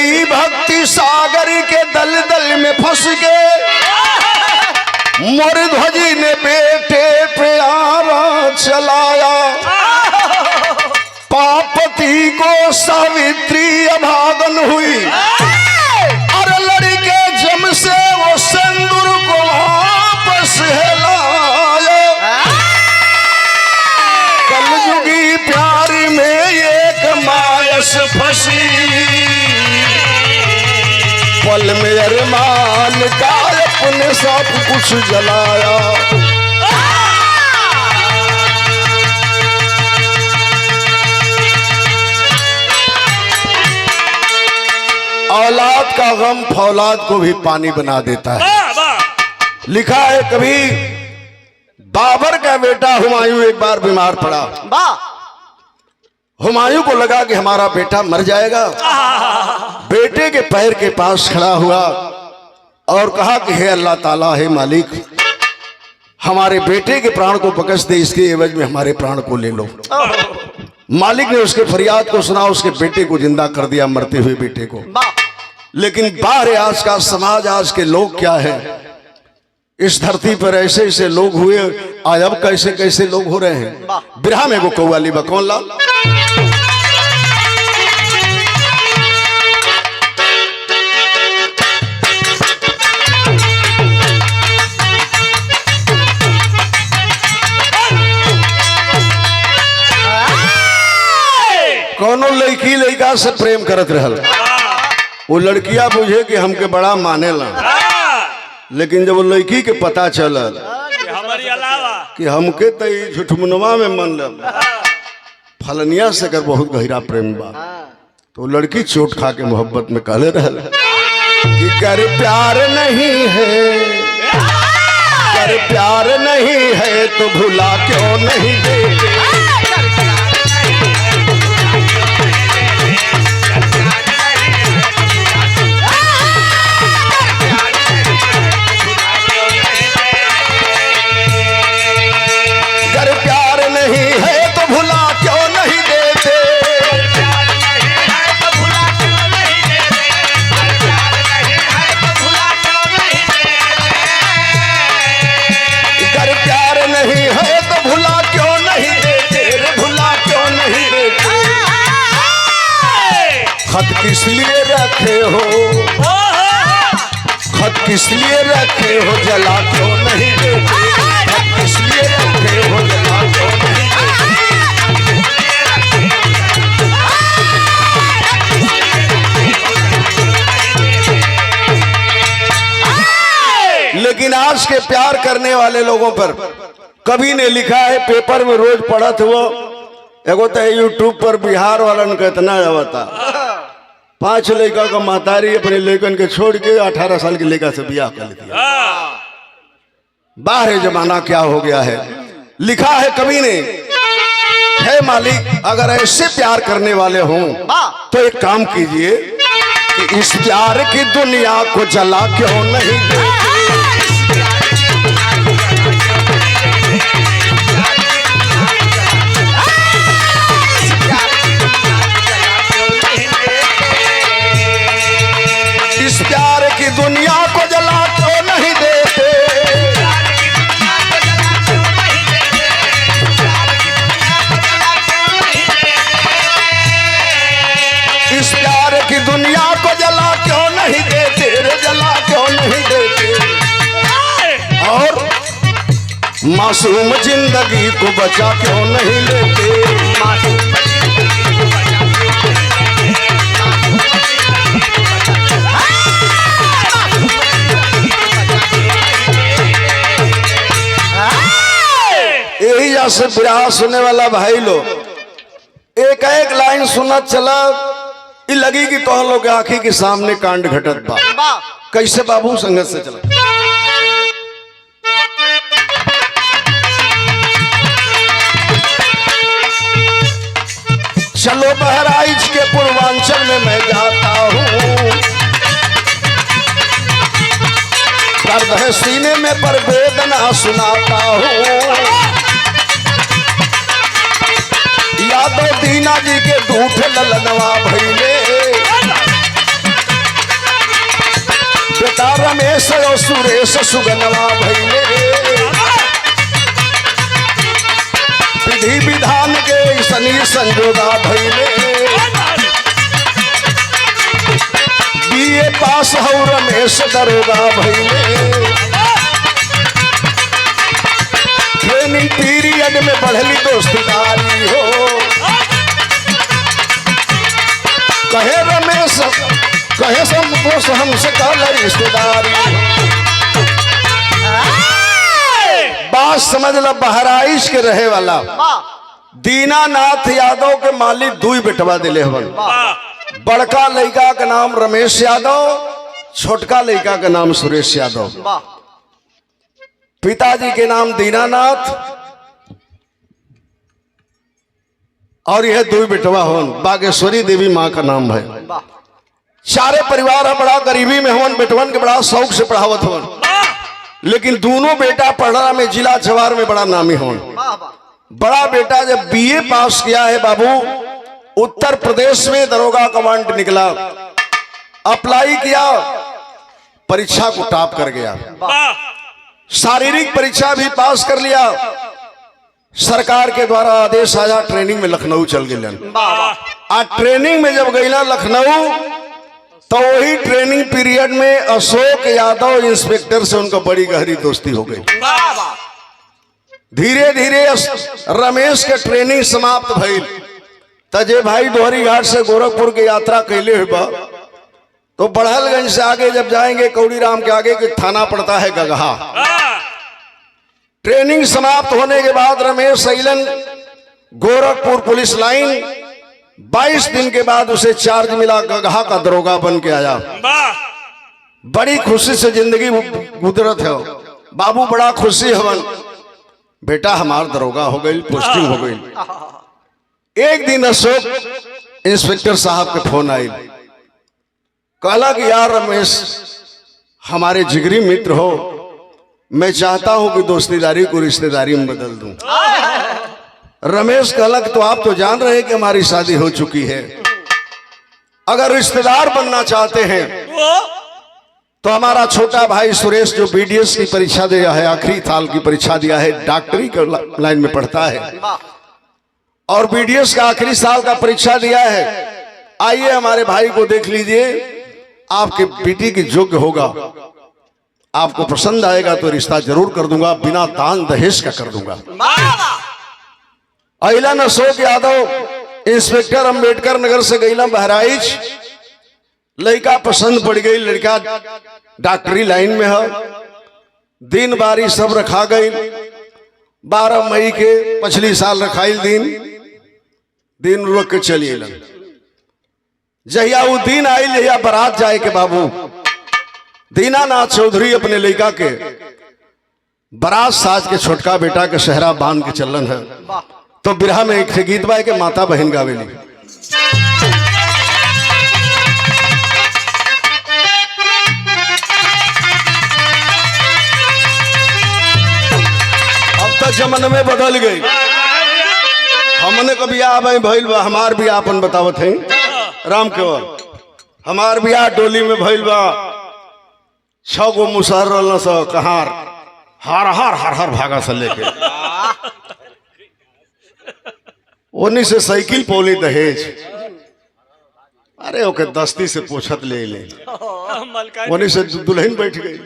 भी भक्ति सागर के दलदल में फंस के मोर ध्वजी ने बेटे पे आरा चलाया। पापति को सावित्री अभागन हुई, अरे लड़के जम से वो सिंदूर को वापस लाया। कलयुगी प्यारी में एक मायस फंसी, पल में अरमान का अपने सब कुछ जलाया। औलाद का गम फौलाद को भी पानी बना देता है। लिखा है कभी बाबर का बेटा हुमायूं एक बार बीमार पड़ा। हुमायूं को लगा कि हमारा बेटा मर जाएगा। बेटे के पैर के पास खड़ा हुआ और कहा कि हे अल्लाह ताला, हे मालिक, हमारे बेटे के प्राण को बख्श दे, इसके एवज में हमारे प्राण को ले लो। मालिक ने उसके फरियाद को सुना, उसके बेटे को जिंदा कर दिया, मरते हुए बेटे को। लेकिन बाहर आज का समाज, आज के लोग क्या है, इस धरती पर ऐसे ऐसे लोग हुए, आज अब कैसे कैसे लोग हो रहे हैं। बिरहा में वो कौवाली बकौन लाल कोनो लड़की लड़का से प्रेम करत रहल। वो लड़कियां बुझे कि हमके बड़ा मानेला, लेकिन जब वो लड़की के पता चलल कि हमके तो झुठमुनवा में मन लग फलनिया से कर बहुत गहरा प्रेम बा, तो लड़की चोट खा के मोहब्बत में कहले रहल कि कर प्यार नहीं है, कर प्यार नहीं है तो भुला क्यों नहीं देते। खत किस लिए रखे हो, खत किस लिए रखे हो, जला क्यों नहीं देते। खत किस लिए रखे हो, जला क्यों नहीं देते। लेकिन आज के प्यार करने वाले लोगों पर कवि ने लिखा है, पेपर में रोज पढ़त हुआ, एगो तो यूट्यूब पर बिहार वालन का इतना आवता, 5 लड़का का महतारी अपने लड़कन के छोड़ के 18 साल के लड़का से ब्याह कर दिया। बाहर जमाना क्या हो गया है। लिखा है कवि ने, हे मालिक, अगर ऐसे प्यार करने वाले हों तो एक काम कीजिए कि इस प्यार की दुनिया को जला क्यों नहीं देते। इस प्यार की दुनिया को जला क्यों नहीं देते। इस प्यार की दुनिया को जला क्यों नहीं देते, जला क्यों नहीं देते। और मासूम जिंदगी को बचा क्यों नहीं लेते। यही जैसे बिरहा सुनने वाला भाई लोग एक एक लाइन सुनत चला, ये लगी कि तो लोग आंखी के सामने कांड घटत बा। कैसे बाबू संगत से चला। चलो बहराइच के पूर्वांचल में मैं जाता हूँ, दर्द है सीने में पर वेदना सुनाता हूँ। यादव दीना जी के दूठ ललनवा भैले, बेटा रमेश और सुरेश सुगनवा भैले विधि विधान के सनी संजोगा भैले बीए पास हो रमेश दरोगा भैले ट्रेनिंग पीरियड में बढ़ली दोस्तीदारी हो कहे रमेश कहे संतोष हमसे कल रिश्तेदारी बात समझ लो बहराइच के रहे वाला दीनानाथ यादव के मालिक दुई बेटवा दिले हवन बड़का लड़का का नाम रमेश यादव छोटका लड़का का नाम सुरेश यादव पिताजी के नाम दीनानाथ और यह दुई बेटवा हवन बागेश्वरी देवी माँ का नाम है सारे परिवार है बड़ा गरीबी में हवन बेटवन के बड़ा शौक से पढ़ावत हवन लेकिन दोनों बेटा पढ़ना में जिला जवार में बड़ा नामी हवन बड़ा बेटा जब बीए पास किया है बाबू उत्तर प्रदेश में दरोगा कमांड निकला अप्लाई किया परीक्षा को टॉप कर गया शारीरिक परीक्षा भी पास कर लिया सरकार के द्वारा आदेश आया ट्रेनिंग में लखनऊ चल गए ट्रेनिंग में जब गईला लखनऊ तो वही ट्रेनिंग पीरियड में अशोक यादव इंस्पेक्टर से उनका बड़ी गहरी दोस्ती हो गई धीरे धीरे रमेश के ट्रेनिंग समाप्त भइल तजे भाई दोहरी घाट से गोरखपुर की यात्रा कैले हुए तो बड़हलगंज से आगे जब जाएंगे कौड़ीराम के आगे के थाना पड़ता है गगहा ट्रेनिंग समाप्त होने के बाद रमेश सैलन गोरखपुर पुलिस लाइन 22 दिन के बाद उसे चार्ज मिला गगहा का दरोगा बन के आया बड़ी खुशी से जिंदगी गुजरत है बाबू बड़ा खुशी हवन बेटा हमार दरोगा हो गई पोस्टिंग हो गई एक दिन अशोक इंस्पेक्टर साहब के फोन आई कहला कि यार रमेश हमारे जिगरी मित्र हो मैं चाहता हूं कि दोस्तीदारी को रिश्तेदारी में बदल दूं रमेश कहला कि तो आप तो जान रहे हैं कि हमारी शादी हो चुकी है अगर रिश्तेदार बनना चाहते हैं तो हमारा छोटा भाई सुरेश जो बीडीएस की परीक्षा दिया है आखिरी साल की परीक्षा दिया है डॉक्टरी के लाइन में पढ़ता है और बीडीएस का आखिरी साल का परीक्षा दिया है आइए हमारे भाई को देख लीजिए आपके बेटी की योग्य होगा आपको पसंद आएगा तो रिश्ता जरूर कर दूंगा बिना दान दहेज का कर दूंगा अहिला अशोक यादव इंस्पेक्टर अंबेडकर नगर से गईला बहराइच लड़का पसंद पड़ गई लड़का डॉक्टरी लाइन में है दिन बारी सब रखा गई 12 मई के पिछली साल रखाइल दिन रुक के चलिए जहिया वो दिन आई जहिया बारात जाए के बाबू दीनानाथ चौधरी अपने लड़का के बारात साज के छोटका बेटा के शहरा बांध के चलन है तो बिरहा में एक गीत बाय के माता बहन गावेली अब तो जमाने में बदल गई हमने कभी आ भाई भइल बा हमार भी आपन बतावत है राम केवल हमार भी आ डोली में भइल बा 6 गो मुसहर रहल स कहार हर हर हर हर भागा से लेके उन्हीं से साइकिल पौली दहेज अरे ओके दस्ती से पोछत ले उन्हीं से दुल्हन बैठ गई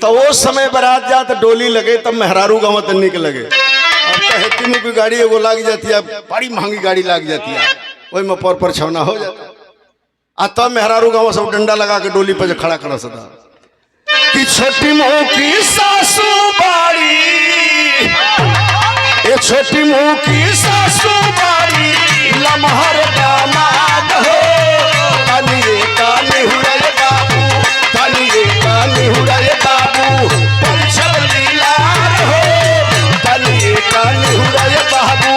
तो वो समय बारात जा तो डोली लगे तब मेहरारू गाँव तन्नी के लगे अब तो हेती में कोई गाड़ी एगो लाग जाती है बड़ी महंगी गाड़ी लाग जाती है वही में पर छवना हो जाता आ तब मेहरारू गाँव सब डंडा लगा के डोली पर खड़ा खड़ा सदा कि छोटी मुँह की सासू बाड़ी ये छोटी मुँह की सासू बाड़ी लमहर दामाद हो तनिए कानी हुड़े बाबू तनिए कानी हुड़े बाबू परिछल लीलार हो तनिए कानी हुड़े बाबू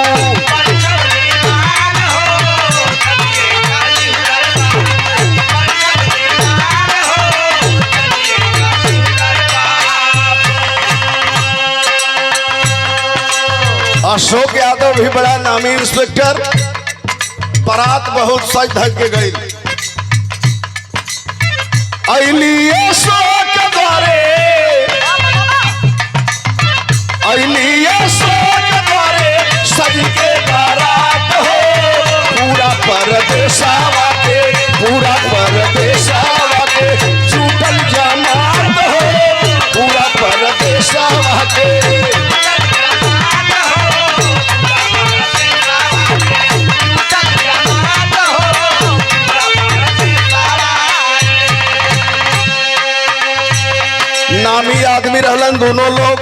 अशोक यादव भी बड़ा नामी इंस्पेक्टर बारात बहुत सज धज के गई अलिए शोक द्वारे, अलिए शोक द्वारे सज के बारात हो। पूरा परदेसावा के, पूरा परदेसावा के छूटल जमात हो। पूरा परदेसावा के नामी आदमी रहलन दोनों लोग।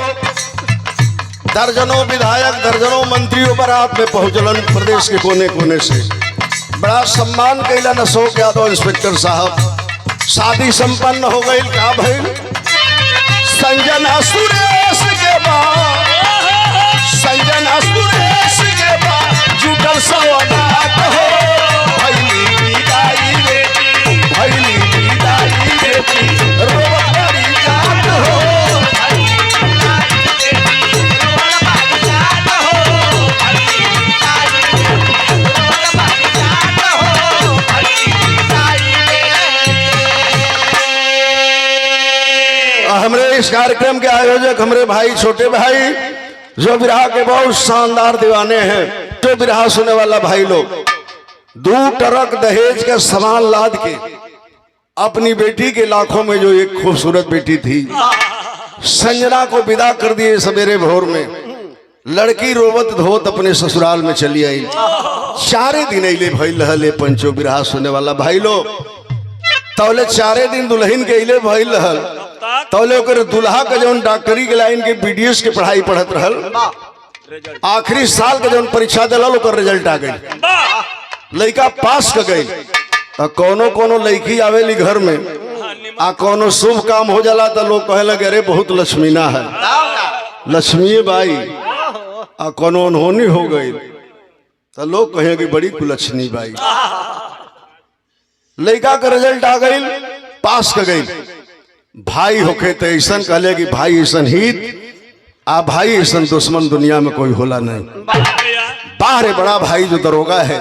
दर्जनों विधायक, दर्जनों मंत्रियों बारात में पहुंचलन प्रदेश के कोने कोने से। बड़ा सम्मान कैलन अशोक यादव इंस्पेक्टर साहब। शादी संपन्न हो गई। का भइल? संजना सुरेश के बाद, संजना सुरेश के बाद जुटल सौगात हो। भइली विदाई बेटी, भइली विदाई बेटी, रोवत बड़ी जात हो। हमरे इस कार्यक्रम के आयोजक हमरे भाई, छोटे भाई, जो बिरहा के बहुत शानदार दीवाने हैं, तो बिरहा सुने वाला भाई लोग 2 ट्रक दहेज का सामान लाद के अपनी बेटी के लाखों में जो एक खूबसूरत बेटी थी संजना को विदा कर दिए सवेरे भोर में। लड़की रोवत धोत अपने ससुराल में चली आई। 4 दिन अले भइल रहले पंचो बिरहा सुने वाला भाई लोग। तौले 4 दिन दुल्हन के अले भइल रहल। तौले ओकर दुल्हा के जौन डॉक्टरी के लाइन के बीडीएस के पढ़ाई पढ़त रहल। आखिरी साल के जौन परीक्षा दिलल ओकर रिजल्ट आ गई। लड़का पास कर गई। कोनो कोनो लड़की आवेली घर में आ कोनो शुभ काम हो जाला तो लोग कहे लगे अरे बहुत लक्ष्मीना है, लक्ष्मी बाई। आ कोनो अनहोनी हो गई तो लोग कहे कि बड़ी कुलक्षणी बाई। लड़का का रिजल्ट आ गई, पास कर गई। भाई होके तो ऐसा कहले कि भाई ऐसा हित आ भाई ऐसा दुश्मन दुनिया में कोई होला नहीं। बाहर बड़ा भाई जो दरोगा है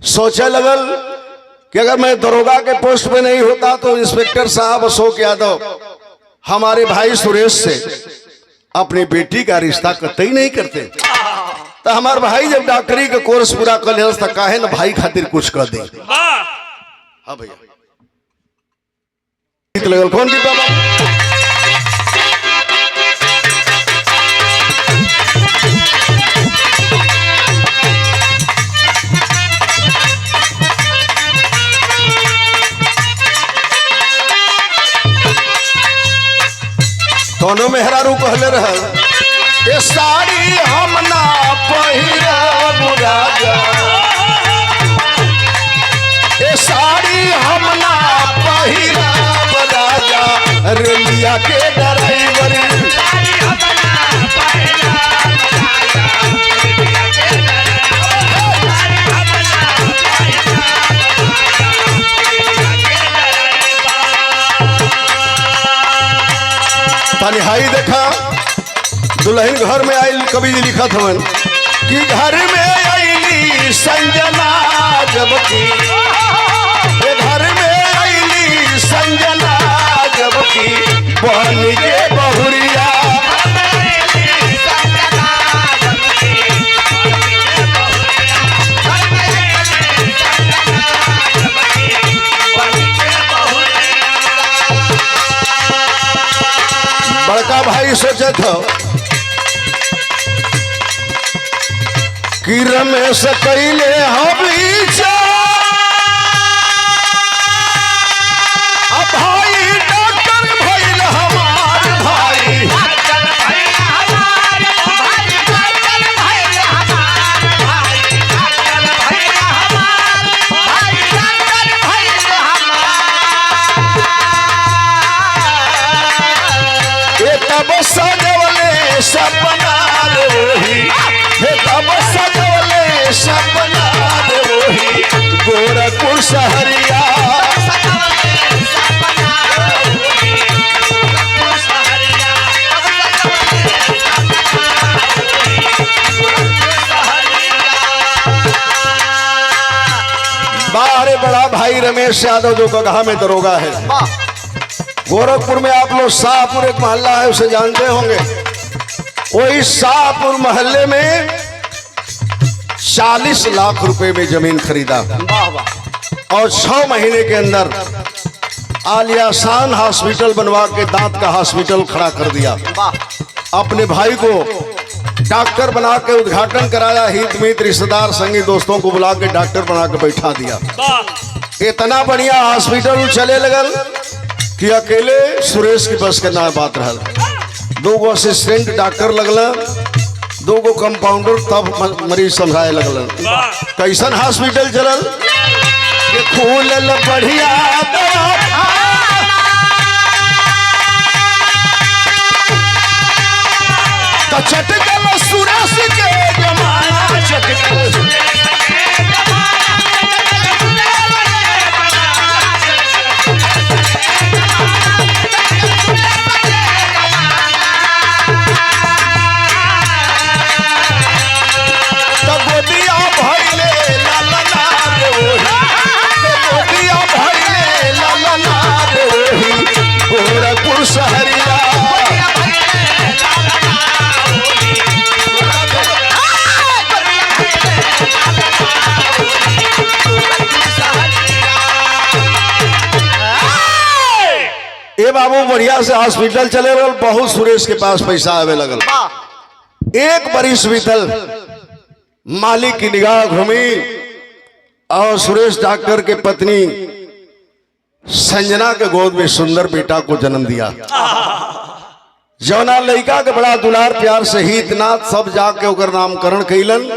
सोचे लगल कि अगर मैं दरोगा के पोस्ट पे नहीं होता तो इंस्पेक्टर साहब अशोक यादव हमारे भाई सुरेश से अपनी बेटी का रिश्ता कतई नहीं करते। तो हमारे भाई जब डॉक्टरी का कोर्स पूरा कर लिया तो काहे ना भाई खातिर कुछ कर दे। हाँ भैया लगल कौन की बाबा दोनों मेहरारू कहले रहल ये साड़ी हम ना पहिरब राजा, ये साड़ी हम ना पहिरब राजा, रेलिया के ड्राइवर तनिहाई देखा दुल्हन घर में आई। कवि जी लिखा था कि घर में आईली संजना जबकि, घर में आईली संजना जबकि बन के बहुरिया। बड़का भाई सोचे था कि रमेश कैले हबी भाई डॉक्टर भइल हमार भाई, तब सजवले सपना रोही, तब सजवले सपना रोही गोरखपुर शहरिया। बाहर बड़ा भाई रमेश यादव जो गगहा में दरोगा है गोरखपुर में आप लोग शाहपुर एक मोहल्ला है, उसे जानते होंगे। वही शाहपुर मोहल्ले में 40 लाख रुपए में जमीन खरीदा और 6 महीने के अंदर आलियासान हॉस्पिटल बनवा के दांत का हॉस्पिटल खड़ा कर दिया। अपने भाई को डॉक्टर बना के उद्घाटन कराया, हित मित रिश्तेदार संगी दोस्तों को बुला के डॉक्टर बना के बैठा दिया। इतना बढ़िया हॉस्पिटल चले लगल कि अकेले सुरेश की बस के ना बात रहल। 2 असिस्टेंट डॉक्टर लगल, 2 कंपाउंडर, तब मरीज समझाए लगल। कैसन हॉस्पिटल चलल, खुलल बढ़िया तो चटकल सुरेश के जमाना, चटकल सहरिया ए बाबू बढ़िया से हॉस्पिटल चले लगल। बहुत सुरेश के पास पैसा आवे लगल। एक बरिस बीतल, मालिक की निगाह घूमी और सुरेश डॉक्टर के पत्नी संजना के गोद में सुंदर बेटा को जन्म दिया। जौना लड़का के बड़ा दुलार प्यार से हितनाथ सब जाके ओकर नामकरण कैलन,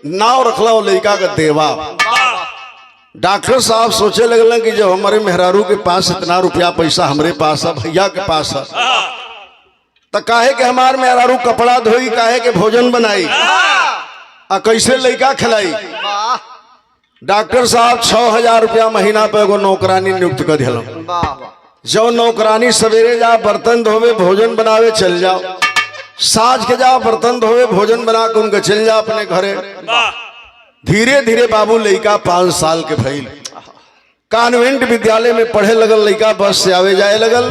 नाव रखला वो लड़का का देवा। डॉक्टर साहब सोचे लगल कि जब हमारे मेहरारू के पास इतना रुपया पैसा हमरे पास है, भैया के पास है, तो काहे के हमारे मेहरारू कपड़ा धोई, काहे के भोजन बनाई, कैसे लड़का खिलाई। डॉक्टर साहब 6000 रुपया महीना पे एगो नौकरानी नियुक्त कर दिया। जो नौकरानी सवेरे जा बर्तन धोवे, भोजन बनावे, चल जाओ, साँझ के जा बर्तन धोवे, भोजन बना के उनके चल जा अपने घरे। धीरे धीरे बाबू लड़का 5 साल के भइल, कॉन्वेंट विद्यालय में पढ़े लगल। लड़का बस से आवे जाए लगल।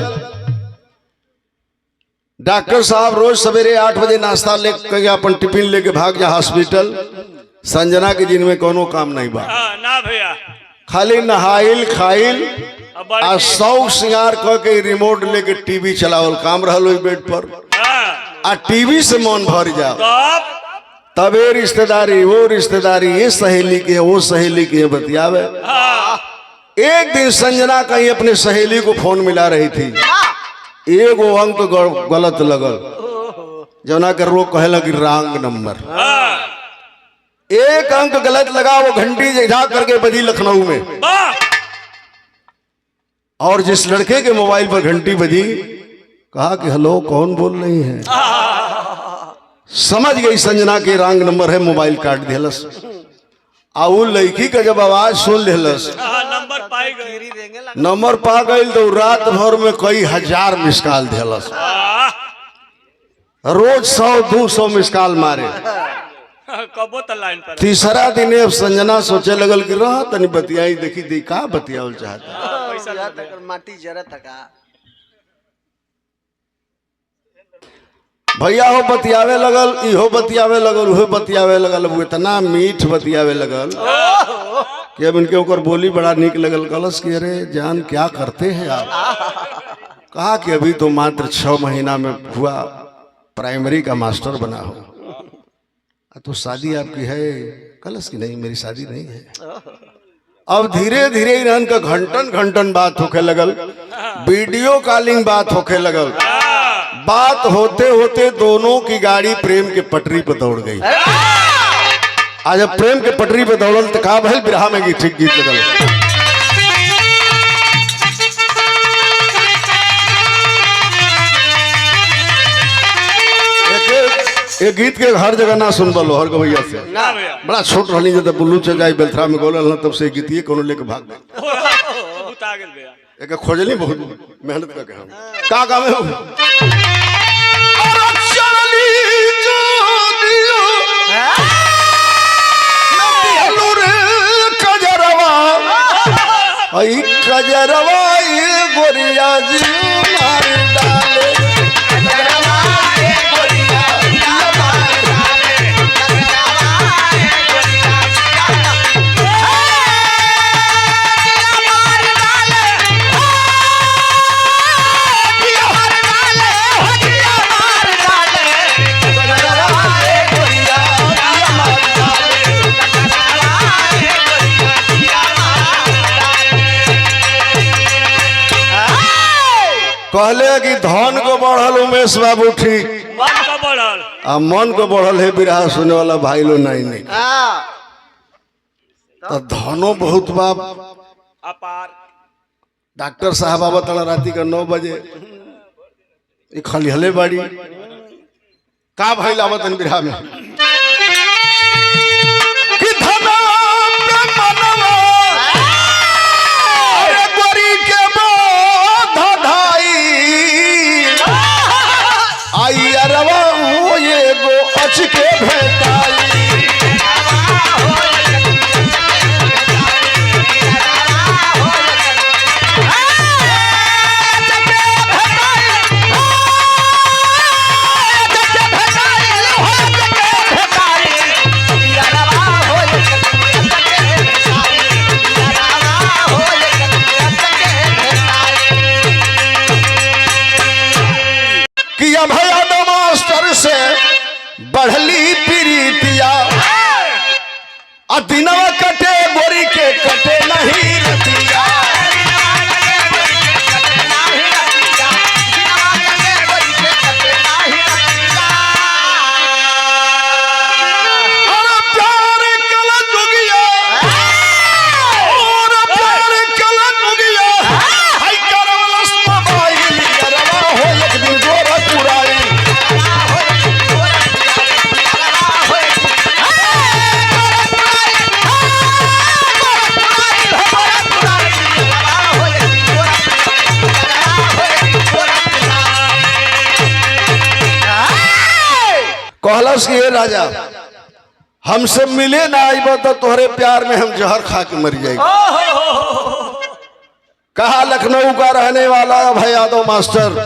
डॉक्टर साहब रोज सवेरे 8 बजे नाश्ता लेके अपन टिफिन लेके भाग जा हॉस्पिटल। संजना के जिनमें कोनो काम नहीं बा, ना भैया, खाली नहाइल खाइल आ शौक श्रृंगार कह के रिमोट लेके टीवी चलावल काम रहल ओई बेड पर। आ टीवी से मन भर जा, तबे रिश्तेदारी, वो रिश्तेदारी, ये सहेली के वो सहेली के बतियावे। एक दिन संजना कहीं अपने सहेली को फोन मिला रही थी, एगो अंक गलत लगल, जना कर वो कहे लगी रॉन्ग नंबर। एक अंक गलत लगा, वो घंटी जगह करके बजी लखनऊ में। और जिस लड़के के मोबाइल पर घंटी बजी, कहा कि हेलो कौन बोल रही है। समझ गई संजना के रॉन्ग नंबर है, मोबाइल काट दिलस। आ वो लड़की का जब आवाज सुन लेलस, नंबर पा गई तो रात भर में कई 1000 मिस कॉल दिलस। रोज 100-200 मिस कॉल मारे। कबो त लाइन पर। तीसरा दिन अब संजना सोचे लगल कि रह तनी बतियाई, देखी दी का बतियावल चाहता। पैसा तक माटी जरा तका भैया हो बतियावे लगल, इहो बतियावे लगल, उहो बतियावे लगल। वो इतना मीठ बतियावे लगल कि अब इनके ऊपर बोली बड़ा निक लगल। कलश कि अरे जान क्या करते हैं आप। कहा कि अभी तो मात्र 6 महीना में हुआ प्राइमरी का मास्टर बना हो, तो शादी आपकी है। कलश की नहीं, मेरी शादी नहीं है। अब धीरे धीरे इनका घंटन घंटन बात होके लगल, वीडियो कॉलिंग बात होके लगल। बात होते होते दोनों की गाड़ी प्रेम के पटरी पर दौड़ गई। आज जब प्रेम के पटरी पे दौड़ल तो का भइल, बिरहा में गीत ठीक गीत लगल। एक गीत के हर जगह ना सुन बलो हर गवैया से बड़ा छोट रहनी जब बुल्लू चजाई बेलथरा में गोलल ना, तब से गीतिए कोनो लेके भाग गए। एक खोजली बहुत मेहनत करके हम का काम है। कजरवा गोरिया जी मार डाले कहले कि धन को बढ़ल उमेश बाबू ठीक मन का बढ़ल आ मन को बढ़ल है बिरहा सुने वाला भाई लो नहीं तो धनो बहुत बाप अपार डॉक्टर साहब आवत राती का 9 बजे खलिहले बाड़ी का भाई आवत बिरहा में कि धनो पे मनवा अरे गोरी के आई अरवा वो ये गो अच के भेटाई किया भैया मास्टर से बढ़ली प्रीतिया दिनवा कटे गोरी के कटे नहीं रतिया और प्यार कला जुगिया और प्यार कला जुगिया हाय करवलस मोबाइल करवा हो एक दिन जोर पुराई कहलस कि राजा हमसे मिले ना आईब तो तोहरे प्यार में हम जहर खा के मर जाएंगे कहा लखनऊ का रहने वाला भाई यादव मास्टर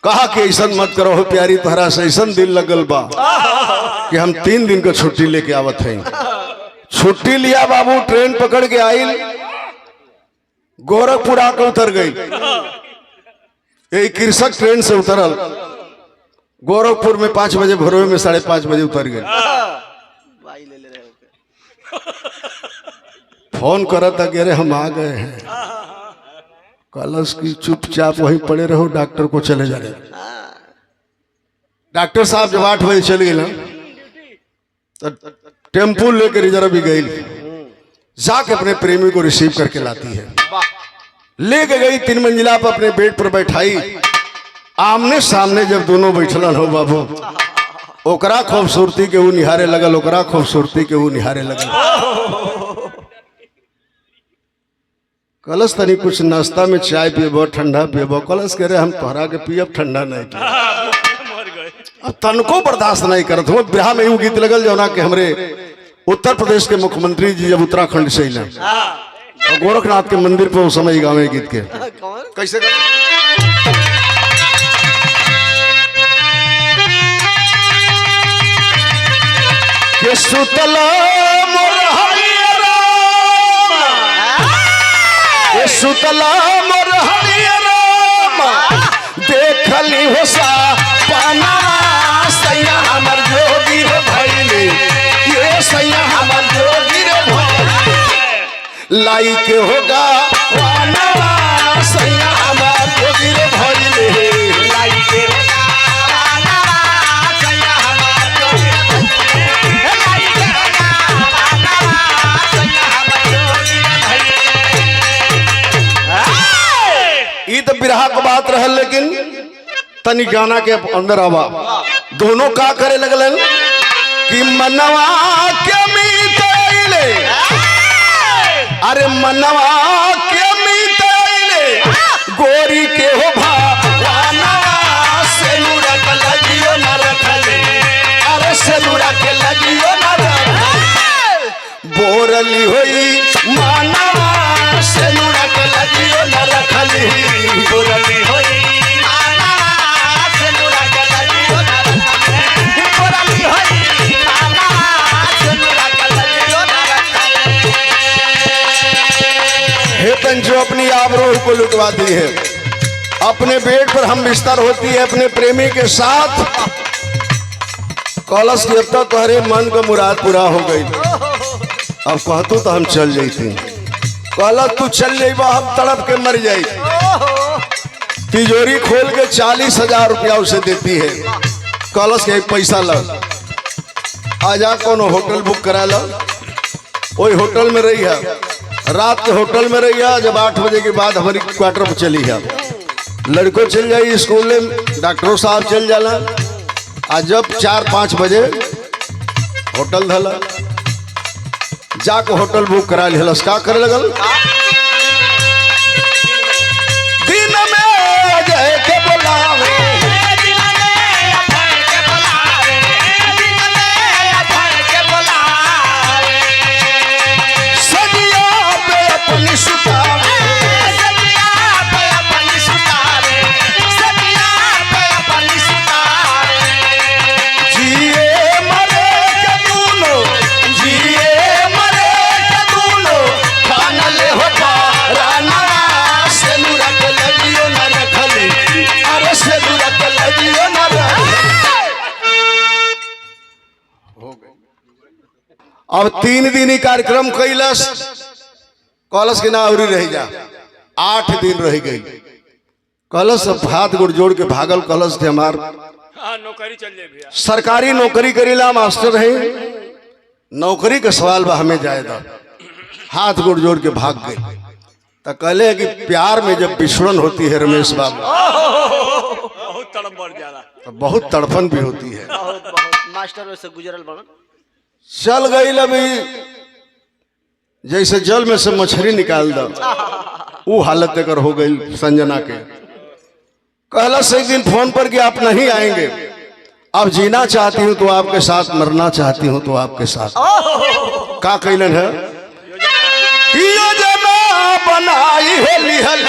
कहा कि ऐसा मत करो हो प्यारी तोहरा से ऐसा दिल लगल बा कि हम 3 दिन का छुट्टी लेके आवत हैं छुट्टी लिया बाबू ट्रेन पकड़ के आई गोरखपुर आकर उतर गई यही कृषक ट्रेन से उतरल गोरखपुर में 5 बजे भोर में 5:30 बजे उतर गए फोन करा था कि अरे हम आ गए हैं कलश की चुपचाप वहीं पड़े रहो डॉक्टर को चले जा रहे डॉक्टर साहब जब 8 बजे चले गए तो टेम्पू लेकर रिजर्व भी गई जाके अपने प्रेमी को रिसीव करके लाती है लेके गई 3 मंजिला पर अपने बेड पर बैठाई आमने सामने जब दोनों बैठलन हो बाबू ओकरा खूबसूरती के वो निहारे लगल ओकरा खूबसूरती के वो निहारे लगल कलश तनी कुछ नाश्ता में चाय पिएबो ठंडा पिएबो कलश कह रहे हम तोहरा के पियब ठंडा नहीं अब तनको बर्दाश्त नहीं करत हो बिहार में यूं गीत लगल जो ना कि हमरे उत्तर प्रदेश के मुख्यमंत्री जी जब उत्तराखंड से ही और गोरखनाथ के मंदिर पर उस समय गावे गीत के कैसे के सुतला मोर हरियरा के सुतला मोर हरियरा देखली होसा पाना सैया हमर जोगी रे भइले ये सैया हमर जोगी रे भइले लाई के होगा पाना सैया हमर जोगी रे भइले लाई के तो बिरहा की बात रहे लेकिन तनी गाना के अंदर आवा दोनों का करे लगलन कि मनवा के मीतैले अरे मनवा के मीतैले गोरी के हो भावाना सेनुरा के लगियो न रखले अरे सेनुरा के लगियो न रखले बोरली होई मनवा सेनुरा के लगियो न रखले लुटवाती है। अपने बेड पर हम बिस्तर होती है अपने प्रेमी के साथ। कॉलस की अब तक तुम्हारे मन का मुराद पूरा हो गई, अब कहतू तो हम चल जाती। कॉलस तू चल जाइबा हम तड़प के मर जाई। तिजोरी खोल के 40,000 रुपया उसे देती है। कॉलस के पैसा लग आजा कोनो होटल बुक करा लो। वही होटल में रही है, रात के होटल में रही है। जब 8 बजे के बाद हमारी क्वार्टर पर चली है, लड़कों चल जाई स्कूल में, डॉक्टरों साहब चल जाला। आज जब 4-5 बजे होटल धला, जाके होटल बुक करा लिया। का करे लगल दिन में जय के बुलावे, अब 3 दिन ही कार्यक्रम कैलस। कॉलस के ना अवरी रह जा, 8 दिन रह गई। कॉलस अब हाथ गुड़ जोड़ के भागल। कॉलस के हमार नौकरी चल जाए भैया, सरकारी नौकरी करीला, मास्टर रहे, नौकरी का सवाल बा हमें जायदा। हाथ गुड़ जोड़ के भाग गई। तो कहले कि प्यार में जब विछड़न होती है रमेश बाबू, बहुत तड़प बढ़ जा रहा, तो बहुत तड़फन भी होती है। बहुत मास्टर वैसे गुजरल बन चल गई अभी जैसे जल में से मछली निकाल दो, वो हालत देकर हो गई संजना के। कहला से एक दिन फोन पर कि आप नहीं आएंगे, अब जीना चाहती हूँ तो आपके साथ, मरना चाहती हूँ तो आपके साथ। का कैलन है योजना बनाई है लिहल,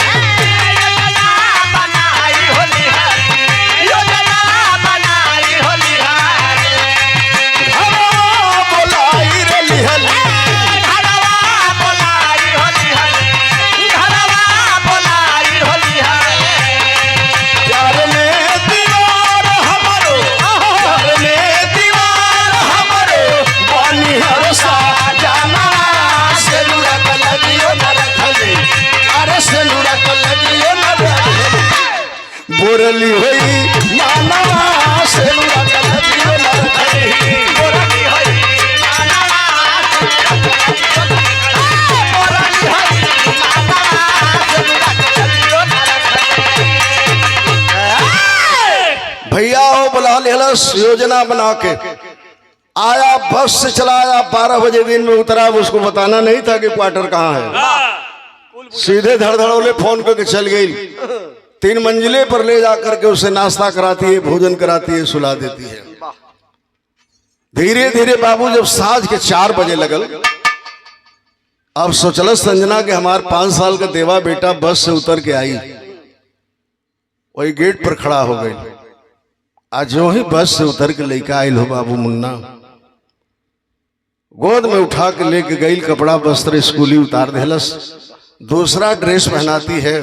बोरली होई मानवा से भैया हो बुला लेलस। योजना बना के आया, बस से चलाया, 12 बजे दिन में उतरा। उसको बताना नहीं था कि क्वार्टर कहाँ है। सीधे धड़धड़ोले फोन करके चल गई। 3 मंजिले पर ले जाकर के उसे नाश्ता कराती है, भोजन कराती है, सुला देती है। धीरे धीरे बाबू जब साँझ के 4 बजे लगल, अब सोचल संजना के हमार 5 साल का देवा बेटा बस से उतर के आई, वही गेट पर खड़ा हो गई। आज जो ही बस से उतर के लेके आई हो बाबू मुन्ना, गोद में उठा के लेके गई, कपड़ा वस्त्र स्कूली उतार देलस, दूसरा ड्रेस पहनाती है,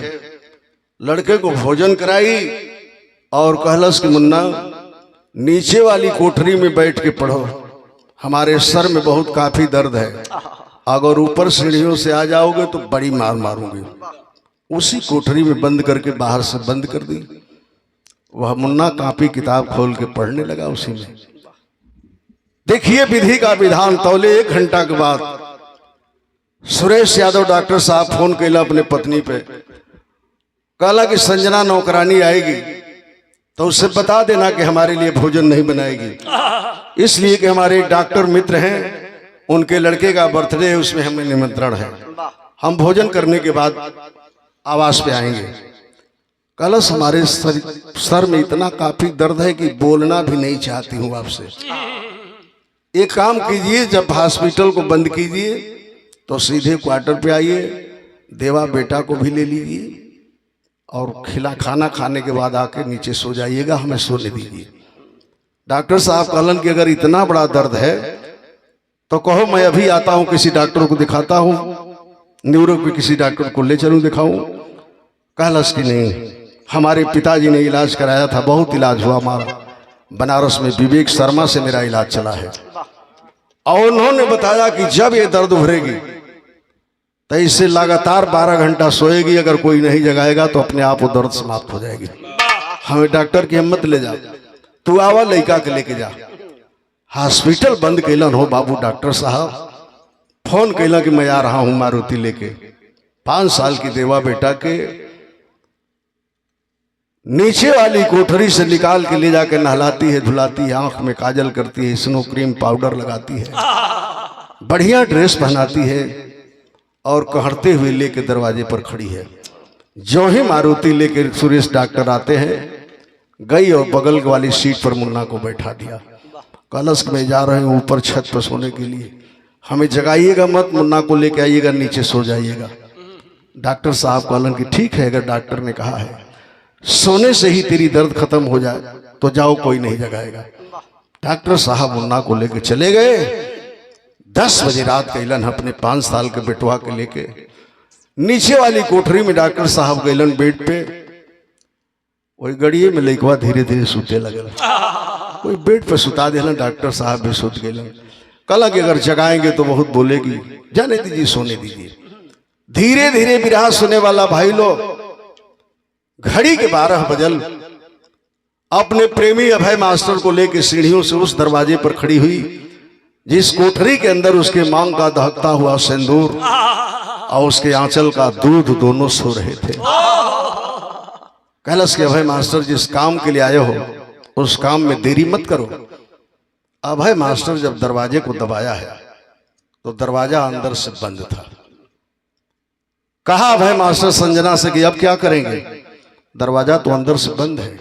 लड़के को भोजन कराई और कहलस कि मुन्ना नीचे वाली कोठरी में बैठ के पढ़ो, हमारे सर में बहुत काफी दर्द है, अगर ऊपर सीढ़ियों से आ जाओगे तो बड़ी मार मारूंगी। उसी कोठरी में बंद करके बाहर से बंद कर दी। वह मुन्ना कापी किताब खोल के पढ़ने लगा उसी में। देखिए विधि का विधान। तौले 1 घंटा के बाद सुरेश यादव डॉक्टर साहब फोन कैला अपने पत्नी पे, कहला कि संजना नौकरानी आएगी तो उससे बता देना कि हमारे लिए भोजन नहीं बनाएगी, इसलिए कि हमारे एक डॉक्टर मित्र हैं, उनके लड़के का बर्थडे है, उसमें हमें निमंत्रण है, हम भोजन करने के बाद आवास पे आएंगे। कलश हमारे सर में इतना काफी दर्द है कि बोलना भी नहीं चाहती हूँ आपसे। एक काम कीजिए, जब हॉस्पिटल को बंद कीजिए तो सीधे क्वार्टर पे आइए, देवा बेटा को भी ले लीजिए और खाना खाने के बाद आके नीचे सो जाइएगा, हमें सोने दीजिए। डॉक्टर साहब कहलन कि अगर इतना बड़ा दर्द है तो कहो मैं अभी आता हूँ, किसी डॉक्टर को दिखाता हूँ, न्यूरो के किसी डॉक्टर को ले चलूँ दिखाऊं। कहलस कि नहीं, हमारे पिताजी ने इलाज कराया था, बहुत इलाज हुआ हमारा, बनारस में विवेक शर्मा से मेरा इलाज चला है। और उन्होंने बताया कि जब ये दर्द उभरेगी तो इससे लगातार 12 घंटा सोएगी, अगर कोई नहीं जगाएगा तो अपने आप वो दर्द समाप्त हो जाएगी। हमें डॉक्टर की हिम्मत ले जा, तू आवा लड़का के लेके जा। हॉस्पिटल बंद कैलन हो बाबू डॉक्टर साहब, फोन कैला कि मैं आ रहा हूं मारुति लेके। 5 साल की देवा बेटा के नीचे वाली कोठरी से निकाल के ले जाकर नहलाती है, धुलाती है, आंख में काजल करती है, स्नो क्रीम पाउडर लगाती है, बढ़िया ड्रेस पहनाती है और कहरते हुए लेके दरवाजे पर खड़ी है। जो ही मारुति लेके सुरेश डॉक्टर आते हैं, गई और बगल वाली सीट पर मुन्ना को बैठा दिया। कलश में जा रहे हैं ऊपर छत पर सोने के लिए, हमें जगाइएगा मत, मुन्ना को लेके आइएगा, नीचे सो जाइएगा। डॉक्टर साहब कहलन कि ठीक है, अगर डॉक्टर ने कहा है सोने से ही तेरी दर्द खत्म हो जाए तो जाओ, कोई नहीं जगाएगा। डॉक्टर साहब मुन्ना को लेके चले गए। 10 बजे रात कैलन अपने 5 साल के बेटवा के लेके नीचे वाली कोठरी में डॉक्टर साहब गैलन बेड पे। वही गड़िए में लइकवा धीरे धीरे सूते लगल, कोई बेड पे सुता देलन, डॉक्टर साहब भी सुत गए। कल कि अगर जगाएंगे तो बहुत बोलेगी, जाने दीजिए, सोने दीजिए। धीरे धीरे बिरहा सुने वाला भाई लोग, घड़ी के 12 बजल अपने प्रेमी अभय मास्टर को लेकर सीढ़ियों से उस दरवाजे पर खड़ी हुई जिस कोठरी के अंदर उसके मांग का दहकता हुआ सिंदूर और उसके आंचल का दूध दोनों सो रहे थे। कहलस के अभय मास्टर, जिस काम के लिए आए हो उस काम में देरी मत करो। अभय मास्टर जब दरवाजे को दबाया है तो दरवाजा अंदर से बंद था। कहा अभय मास्टर संजना से कि अब क्या करेंगे, दरवाजा तो अंदर से बंद है।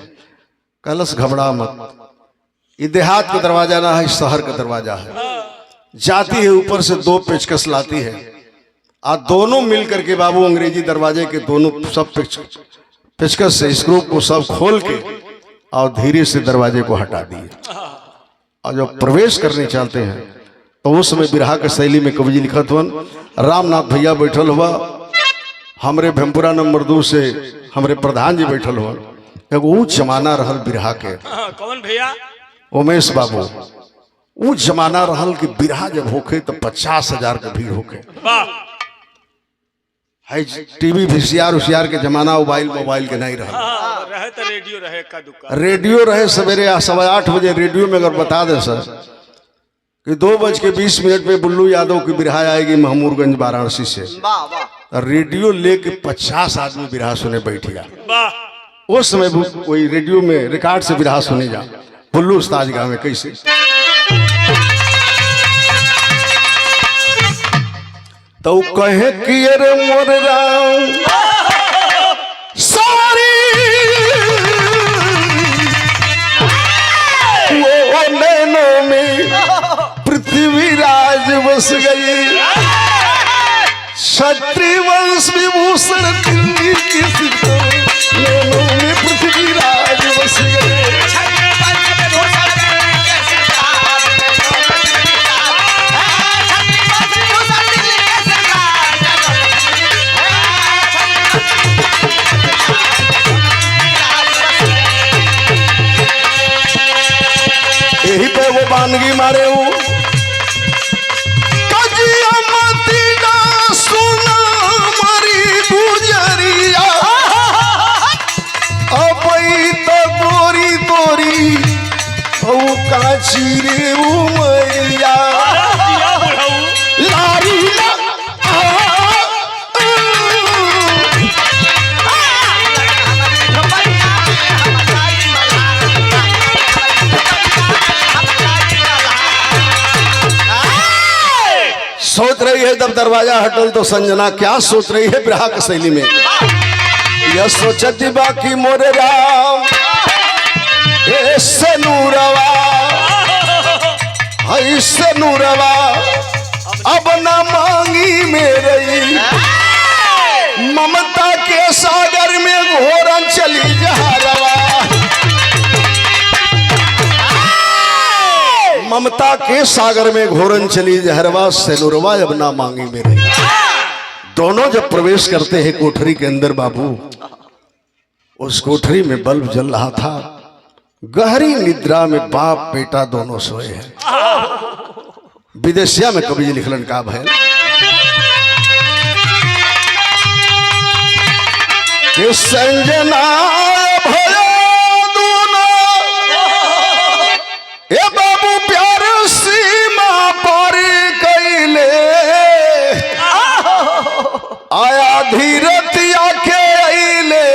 कलश घबरा मत, ये देहात का दरवाजा ना है, शहर का दरवाजा है। जाती है ऊपर से 2 पेचकस लाती है, और दोनों मिल करके बाबू अंग्रेजी दरवाजे के दोनों सब पेचकस से स्क्रू को सब खोल के और धीरे से दरवाजे को हटा दिए। और जब प्रवेश करने चलते हैं तो उस समय बिरहा के शैली में कवि जी लिखत हुआ, रामनाथ भैया बैठल हुआ, हमरे भीमपुरा नंबर 2 से हमरे प्रधान जी बैठल हुआ। एगो ऊंच जमाना रहल बिरहा के। कौन भैया? उमेश बाबू। ऊंच जमाना रहल कि बिरहा जब होके तो 50,000 के भीड़ होके। है टीवी VCR उसियार के जमाना, मोबाइल के नहीं रहल। रहे तो रेडियो रहे का दुकान, रेडियो रहे। सवेरे 8:15 बजे रेडियो में अगर बता दे सर कि 2:20 पे बुल्लू यादव की बिरहा आएगी महमूरगंज वाराणसी से, रेडियो लेके 50 आदमी बिरहा सुने बैठ गया। उस समय कोई रेडियो में रिकॉर्ड से बिरहा सुने जा, बुल्लू उस्ताद गाँव में कैसे तो कहे कि अरे मोर राम सारी वो नैनों में पृथ्वीराज बस गई, क्षत्रिय वंश विभूषण दिल्ली की नैनों में पृथ्वीराज बस गए। यही पे वो बानगी मारे हूँ, सुना मारी गुजरिया अब तो गोरी तोरी काची रे उमरिया लारी सोच रही है जब दरवाजा हटल तो संजना क्या सोच रही है बिरहा की शैली में, यह सोचती बाकी मोरे राम ऐसे नूरवा ऐसे नूरवा अब न मांगी मेरी, ममता के सागर में घोरन चली जहरवा, ममता के सागर में घोरन चली जहरवा, सेनुरवा अब ना मांगी मेरे। दोनों जब प्रवेश करते हैं कोठरी के अंदर बाबू, उस कोठरी में बल्ब जल रहा था। गहरी निद्रा में बाप बेटा दोनों सोए हैं। विदेशिया में कवि जी लिखलन का भैल कि संजना भयो दोनों ए बाबू प्यार सीमा पारी कैले आया धीरतिया के अइले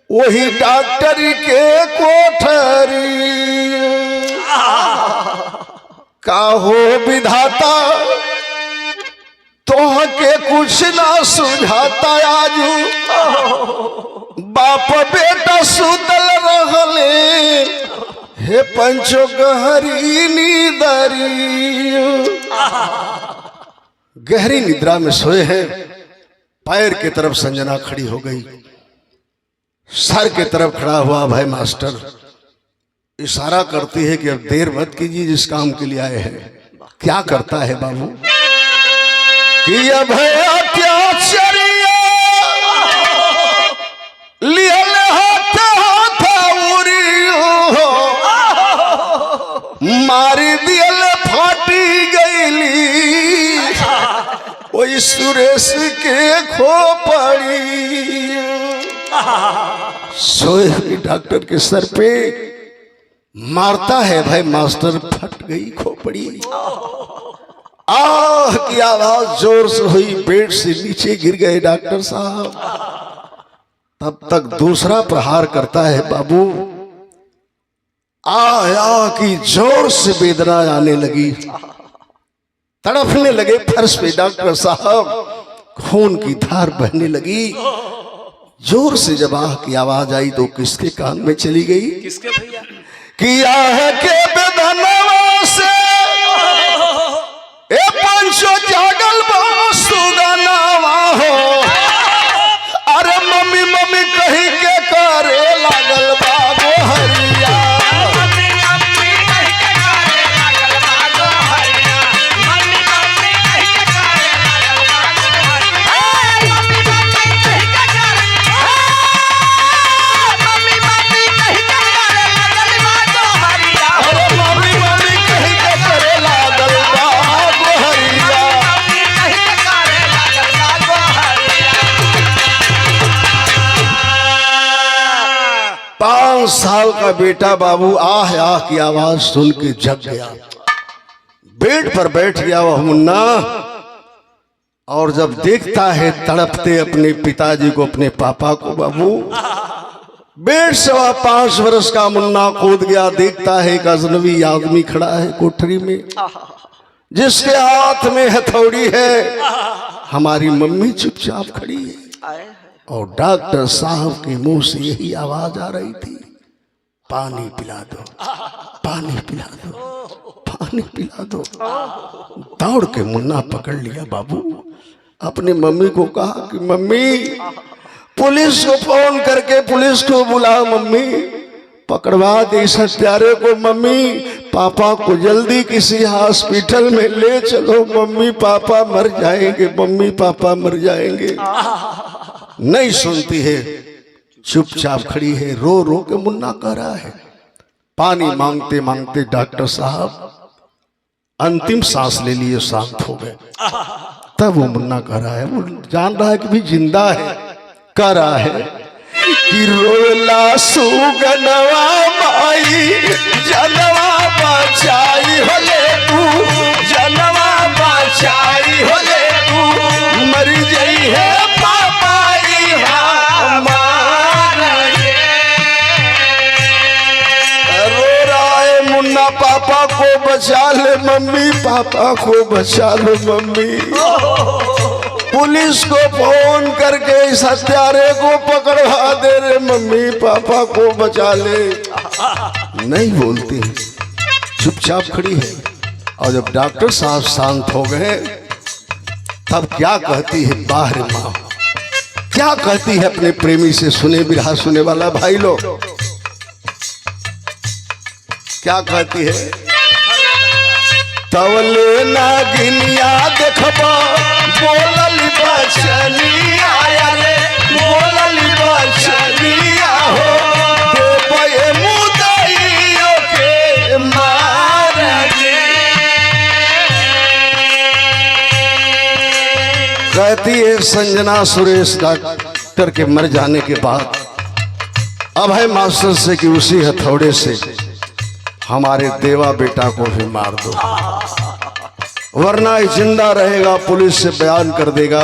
वही डॉक्टर के कोठरी काहो विधाता तोह के कुछ ना सुझाता आजू बाप बेटा सुतल रहले हे पंचो गहरी नींदरी। गहरी निद्रा में सोए हैं। पैर की तरफ संजना खड़ी हो गई, सर की तरफ खड़ा हुआ भाई मास्टर इशारा करती है कि अब देर मत कीजिए जिस काम के लिए आए हैं। क्या करता है बाबू कि अब अत्याचारिया लियल हाथ मारी दियल फाटी गईली वही सुरेश के खोपड़ी। सोए हुए डॉक्टर के सर पे मारता है भाई मास्टर, फट गई खोपड़ी। आह की आवाज जोर से हुई, बेड से नीचे गिर गए डॉक्टर साहब। तब तक दूसरा प्रहार करता है बाबू। आह की जोर से वेदना आने लगी, तड़पने लगे फर्श पे डॉक्टर साहब, खून की धार बहने लगी। जोर से जब आह की आवाज आई तो किसके कान में चली गई? किसके भैया? कि आह के बेदनवा से ए पंचो जागल सुगनावा हो। अरे मम्मी मम्मी कही के करे लागल बाबो हरिया। साल का बेटा बाबू आह आह की आवाज सुन के जग गया, बेड पर बैठ गया वह मुन्ना। और जब देखता है तड़पते अपने पिताजी को, अपने पापा को बाबू, बेड से वह 5 वर्ष का मुन्ना कूद गया। देखता है एक अजनबी आदमी खड़ा है कोठरी में, जिसके हाथ में हथौड़ी है। हमारी मम्मी चुपचाप खड़ी है और डॉक्टर साहब के मुंह से यही आवाज आ रही थी, पानी पिला दो, पानी पिला दो, पानी पिला दो। दौड़ के मुन्ना पकड़ लिया बाबू, अपनी मम्मी को कहा कि मम्मी पुलिस को फोन करके पुलिस को बुलाओ, मम्मी पकड़वा दे इस हत्यारे को। मम्मी पापा को जल्दी किसी हॉस्पिटल में ले चलो, मम्मी पापा मर जाएंगे, मम्मी पापा मर जाएंगे। नहीं सुनती है, चुपचाप खड़ी है, रो रो के मुन्ना कह रहा है। पानी मांगते मांगते डॉक्टर साहब अंतिम सांस ले लिए, शांत हो गए। तब वो मुन्ना कह रहा है, वो जान रहा है कि भी जिंदा है, कह रहा है कि रोला सुगनवा माई जनवा बचाई होले तू, जनवा बचाई होले तू, मर गई है पापा को बचा ले मम्मी, पापा को बचा लो मम्मी। पुलिस को फोन करके इस हत्यारे को पकड़वा दे रे मम्मी, पापा को बचा ले। नहीं बोलती, चुपचाप खड़ी है। और जब डॉक्टर साहब शांत हो गए तब क्या कहती है बाहर माँ, क्या कहती है अपने प्रेमी से? सुने बिरहा सुने वाला भाई लोग, क्या कहती है? तवले नागिनिया देखबा बोलल बचनिया रे, बोलल बचनिया कहती है संजना सुरेश डॉक्टर के मर जाने के बाद अब है मास्टर से कि उसी हथौड़े से हमारे देवा बेटा को भी मार दो, वरना जिंदा रहेगा पुलिस से बयान कर देगा,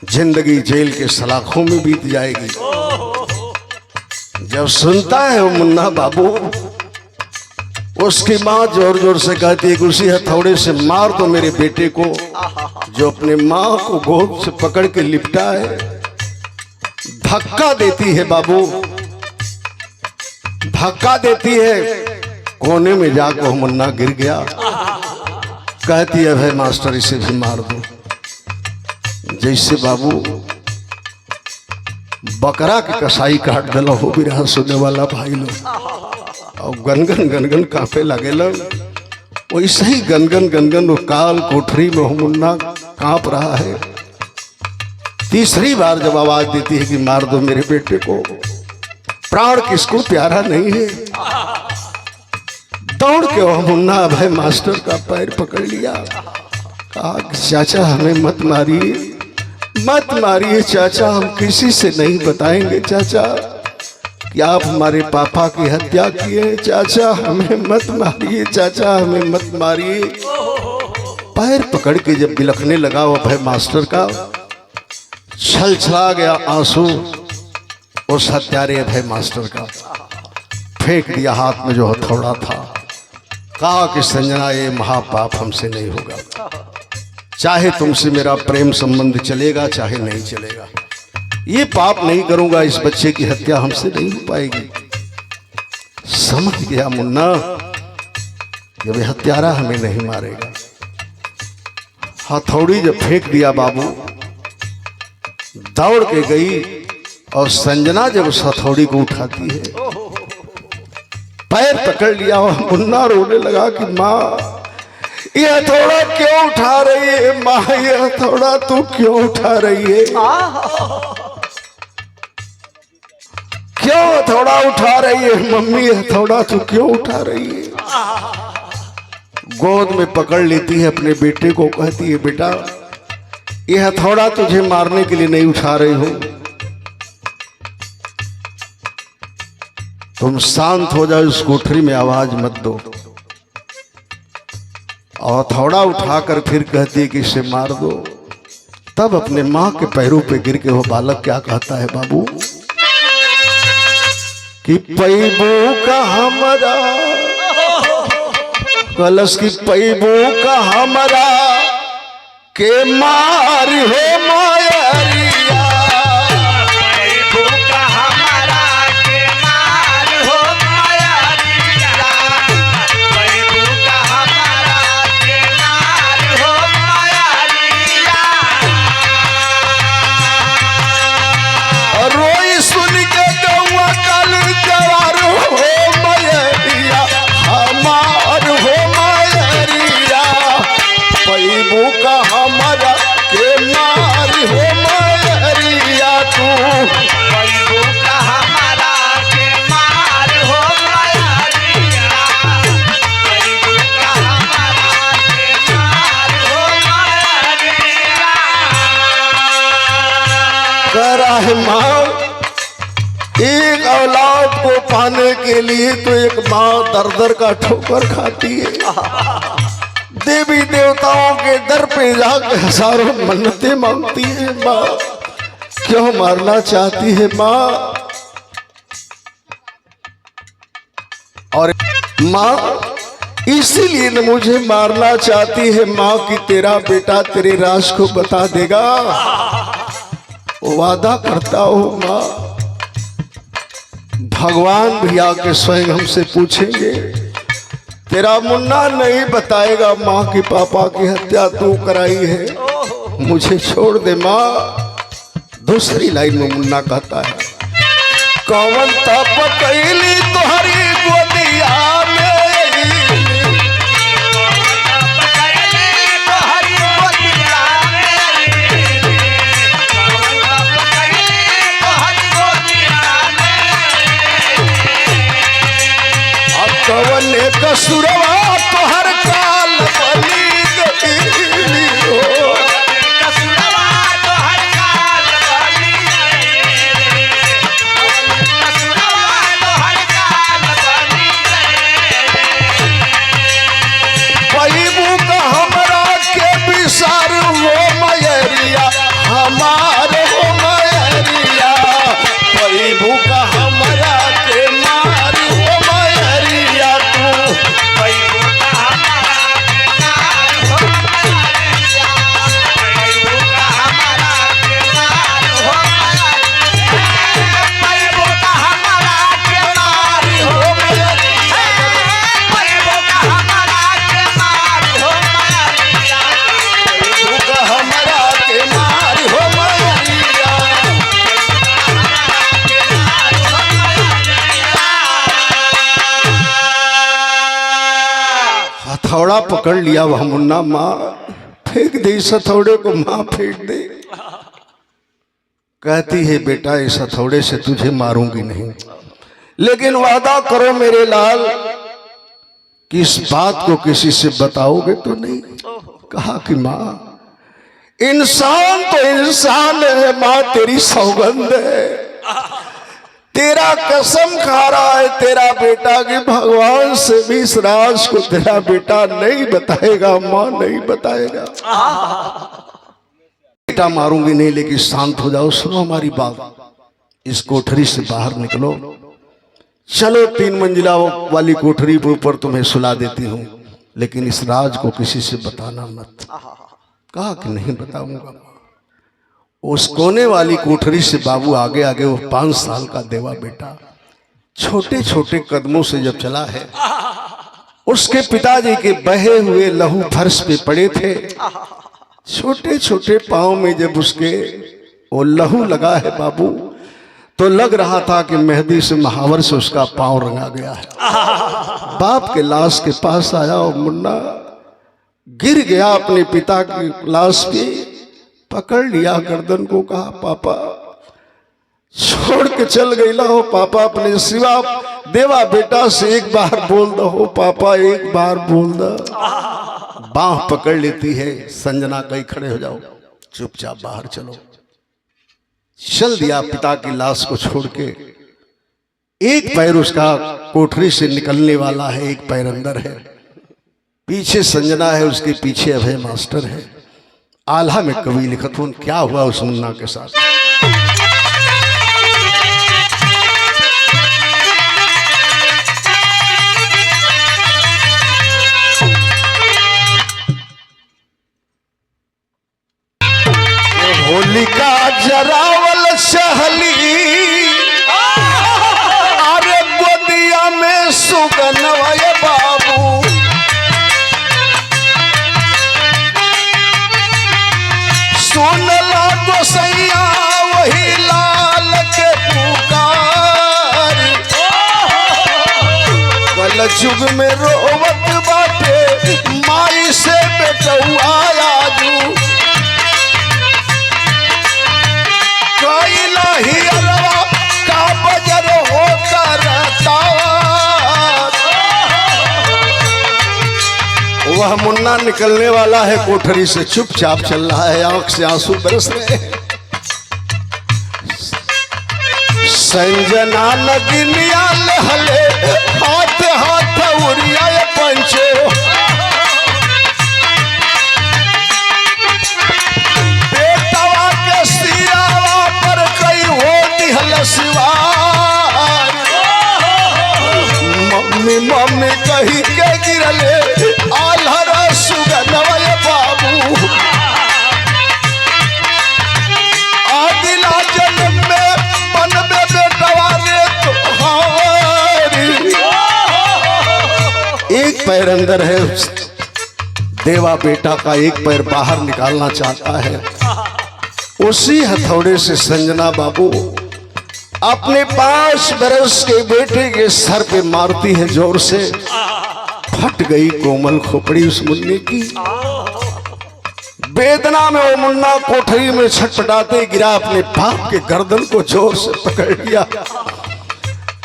जिंदगी जेल के सलाखों में बीत जाएगी। जब सुनता है वो मुन्ना बाबू, उसकी माँ जोर जोर से कहती है कि उसी हथौड़े से मार दो मेरे बेटे को, जो अपने माँ को गोद से पकड़ के लिपटा है। धक्का देती है बाबू, धक्का देती है, कोने में जाकर वो मुन्ना गिर गया। कहती है भाई मास्टर इसे भी मार दो। जैसे बाबू बकरा के कसाई काट दिला हो भी रहा सुनने वाला भाई लोग, और गनगन गनगन कांपे लगेलन। वैसे ही गनगन गनगन वो काल कोठरी में हो मुन्ना कांप रहा है। तीसरी बार जब आवाज देती है कि मार दो मेरे बेटे को, प्राण किसको प्यारा नहीं है, दौड़ के वो मुन्ना अभय मास्टर का पैर पकड़ लिया, कहा चाचा हमें मत मारिए, मत मारिए चाचा, हम किसी से नहीं बताएंगे चाचा कि आप हमारे पापा की हत्या किए, चाचा हमें मत मारिए, चाचा हमें मत मारिए। पैर पकड़ के जब बिलखने लगा वो अभय मास्टर का, छल छला गया आंसू उस हत्यारे अभय मास्टर का, फेंक दिया हाथ में जो हथौड़ा था। कहा कि संजना ये महापाप हमसे नहीं होगा, चाहे तुमसे मेरा प्रेम संबंध चलेगा चाहे नहीं चलेगा, ये पाप नहीं करूंगा, इस बच्चे की हत्या हमसे नहीं हो पाएगी। समझ गया मुन्ना, जब ये हत्यारा हमें नहीं मारेगा। हथौड़ी जब फेंक दिया बाबू, दौड़ के गई, और संजना जब उस हथौड़ी को उठाती है, पैर पकड़ लिया और मुन्ना रोने लगा कि माँ ये हथौड़ा क्यों उठा रही है, माँ ये हथौड़ा तू क्यों उठा रही है, क्यों हथौड़ा उठा रही है मम्मी, हथौड़ा तू क्यों उठा रही है। गोद में पकड़ लेती है अपने बेटे को, कहती है बेटा ये हथौड़ा तुझे मारने के लिए नहीं उठा रही हो, तुम शांत हो जाओ, इस कोठरी में आवाज मत दो। और हथौड़ा उठाकर फिर कहती है कि इसे मार दो। तब अपने माँ के पैरों पे गिर के वो बालक क्या कहता है बाबू कि पैबू का हमरा, कलश की पैबू का हमरा के मार हो मायरिया, माँ एक औलाद को पाने के लिए तो एक माँ दर दर का ठोकर खाती है, देवी देवताओं के दर पे जाकर हजारों मन्नतें मांगती है। माँ क्यों मारना चाहती है माँ, और माँ इसीलिए न मुझे मारना चाहती है माँ कि तेरा बेटा तेरे राज को बता देगा, वादा करता हूं माँ। भगवान भी आके स्वयं हमसे पूछेंगे, तेरा मुन्ना नहीं बताएगा माँ की पापा की हत्या तू कराई है, मुझे छोड़ दे माँ। दूसरी लाइन में मुन्ना कहता है कौन तप कैली तुम्हारी गोदिया में, कवन कसुरवा तोहर काल बनी गई हो, कसुरवा हथौड़ा पकड़ लिया वह मुन्ना, माँ फेंक दे इस हथौड़े को, माँ फेंक दे। कहती है बेटा इस हथौड़े से तुझे मारूंगी नहीं, लेकिन वादा करो मेरे लाल कि इस बात को किसी से बताओगे तो नहीं। कहा कि माँ इंसान तो इंसान है माँ, तेरी सौगंध है, तेरा कसम खा रहा है तेरा बेटा कि भगवान से भी इस राज को तेरा बेटा नहीं बताएगा माँ, नहीं बताएगा। बेटा मारूंगी नहीं, लेकिन शांत हो जाओ, सुनो हमारी बात, इस कोठरी से बाहर निकलो, चलो 3 मंजिला वाली कोठरी पर ऊपर तुम्हें सुला देती हूँ, लेकिन इस राज को किसी से बताना मत। कहा कि नहीं बताऊंगा। उस कोने वाली कोठरी से बाबू आगे आगे वो 5 साल का देवा बेटा छोटे छोटे कदमों से जब चला है, उसके पिताजी के बहे हुए लहू फर्श पे पड़े थे, छोटे छोटे पांव में जब उसके वो लहू लगा है बाबू, तो लग रहा था कि मेहंदी से महावर से उसका पांव रंगा गया है। बाप के लाश के पास आया और मुन्ना गिर गया अपने पिता की लाश पे, पकड़ लिया गर्दन को, कहा पापा छोड़ के चल गई ला हो पापा, अपने सिवा देवा बेटा से एक बार बोल दो हो पापा, एक बार बोल दो। बाह पकड़ लेती है संजना, कहीं खड़े हो जाओ, चुपचाप बाहर चलो। चल दिया पिता की लाश को छोड़ के, एक पैर उसका कोठरी से निकलने वाला है, एक पैर अंदर है, पीछे संजना है, उसके पीछे अभय मास्टर है। आल्हा में कवि लिखत हूं क्या हुआ उस मुन्ना के साथ। होलिका जरावल सहली, अरे गोदिया में सुगनवा बाबू, सुनला गोसैया वही लाल के पुकार, कल जुग में रोवत बाटे माई से बेटुआ आजू, कैला ही अलवा का बजर होता रहता। वह मुन्ना निकलने वाला है कोठरी से, चुपचाप चल रहा है, आंख से आंसू बरस रहे हैं। संजना नगिनिया लहले हाथ हाथ उड़िया पंचो, बेटवा के सिरावा पर कई हो दिहल सिवार, मम्मी मम्मी कही के गिरले आल्हर सुगनवा बाबू, आदिला जन्म में बनबे बेटवा रे तोहारी। एक पैर अंदर है देवा बेटा का, एक पैर बाहर निकालना चाहता है। उसी हथौड़े से संजना बाबू अपने 5 बरस के बेटे के सर पे मारती है जोर से, फट गई कोमल खोपड़ी उस मुन्ने की। वेदना में वो मुन्ना कोठरी में छटपटाते गिरा, अपने बाप के गर्दन को जोर से पकड़ लिया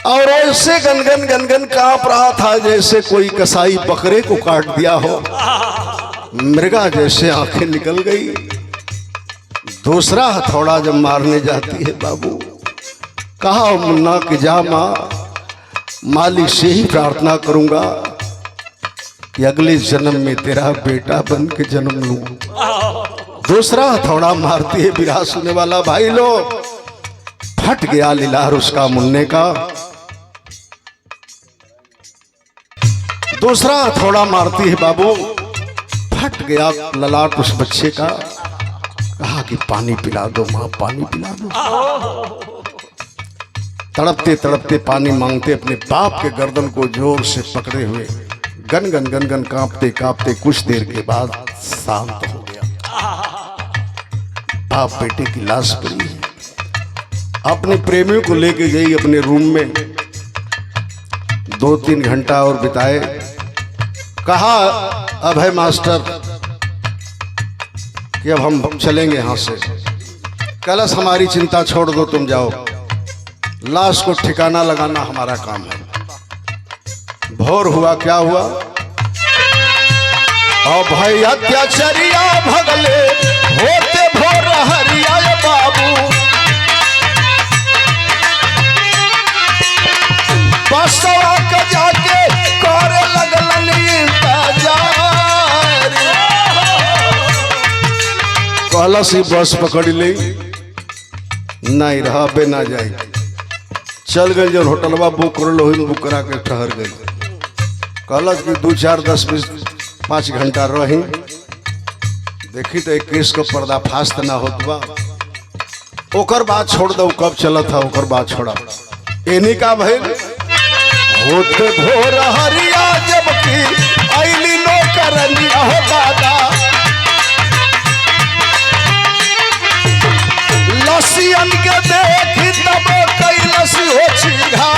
और ऐसे गनगन गनगन कांप रहा था जैसे कोई कसाई बकरे को काट दिया हो। मृगा जैसे आंखें निकल गई। दूसरा हथौड़ा जब मारने जाती है बाबू, कहा मुन्ना कि जा माँ, मालिक से ही प्रार्थना करूंगा कि अगले जन्म में तेरा बेटा बन के जन्म लूं। दूसरा हथौड़ा मारती है बिरहा सुनने वाला भाई लोग, फट गया लिलार उसका मुन्ने का। दूसरा हथौड़ा मारती है बाबू, फट गया ललाट उस बच्चे का। कहा कि पानी पिला दो माँ, पानी पिला दो। तड़पते तड़पते पानी मांगते अपने बाप के गर्दन को जोर से पकड़े हुए गन गन गन गन कांपते कांपते कुछ देर के बाद शांत हो गया। बाप बेटे की लाश पड़ी है। अपने प्रेमियों को लेके गई अपने रूम में, 2-3 घंटा और बिताए। कहा अभय मास्टर कि अब हम चलेंगे यहाँ से। कलश हमारी चिंता छोड़ दो, तुम जाओ, लाश को ठिकाना लगाना हमारा काम है। भोर हुआ, क्या हुआ? और भाई अत्याचारिया भगले होते भोर हरिया बाबू, बसवा के जाके करे लगलन इंतजार। कहला सी बस पकड़ ली, नहीं रहा बे ना जाए। चल गए जो होटलवा बुक कर लो, बुक करा के ठहर गई। कहला कि 2 4 10 20 5 घंटा रही, देखी तो एक केस को पर्दाफाश तो ना होत बा। ओकर बात छोड़ दो, कब चला था ओकर बात छोड़ा। एनी का भइल होते भोर हरिया जबकि आईली नौकरनिया हो दादा, लसियन के देखी तब कैलसी हो छिघा।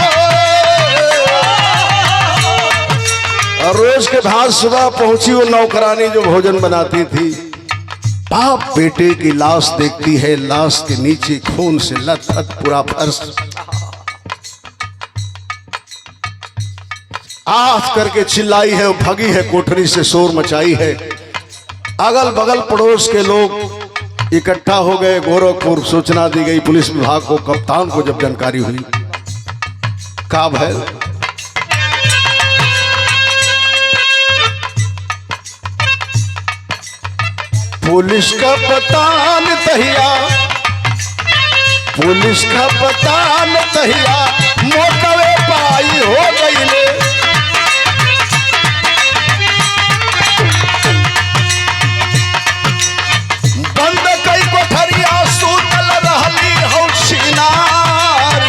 रोज के भात सुबह पहुंची वो नौकरानी जो भोजन बनाती थी, बाप बेटे की लाश देखती है, लाश के नीचे खून से लथपथ पूरा फर्श। आह करके चिल्लाई है, भगी है, कोठरी से शोर मचाई है। अगल बगल पड़ोस के लोग इकट्ठा हो गए। गोरखपुर सूचना दी गई पुलिस विभाग को। कप्तान को जब जानकारी हुई, का भैल पुलिस का पतान तहिया, पुलिस का पतान तहिया मोटवे पाई हो गई ले। बंद कई कोठरिया सूतल रहली होशियार।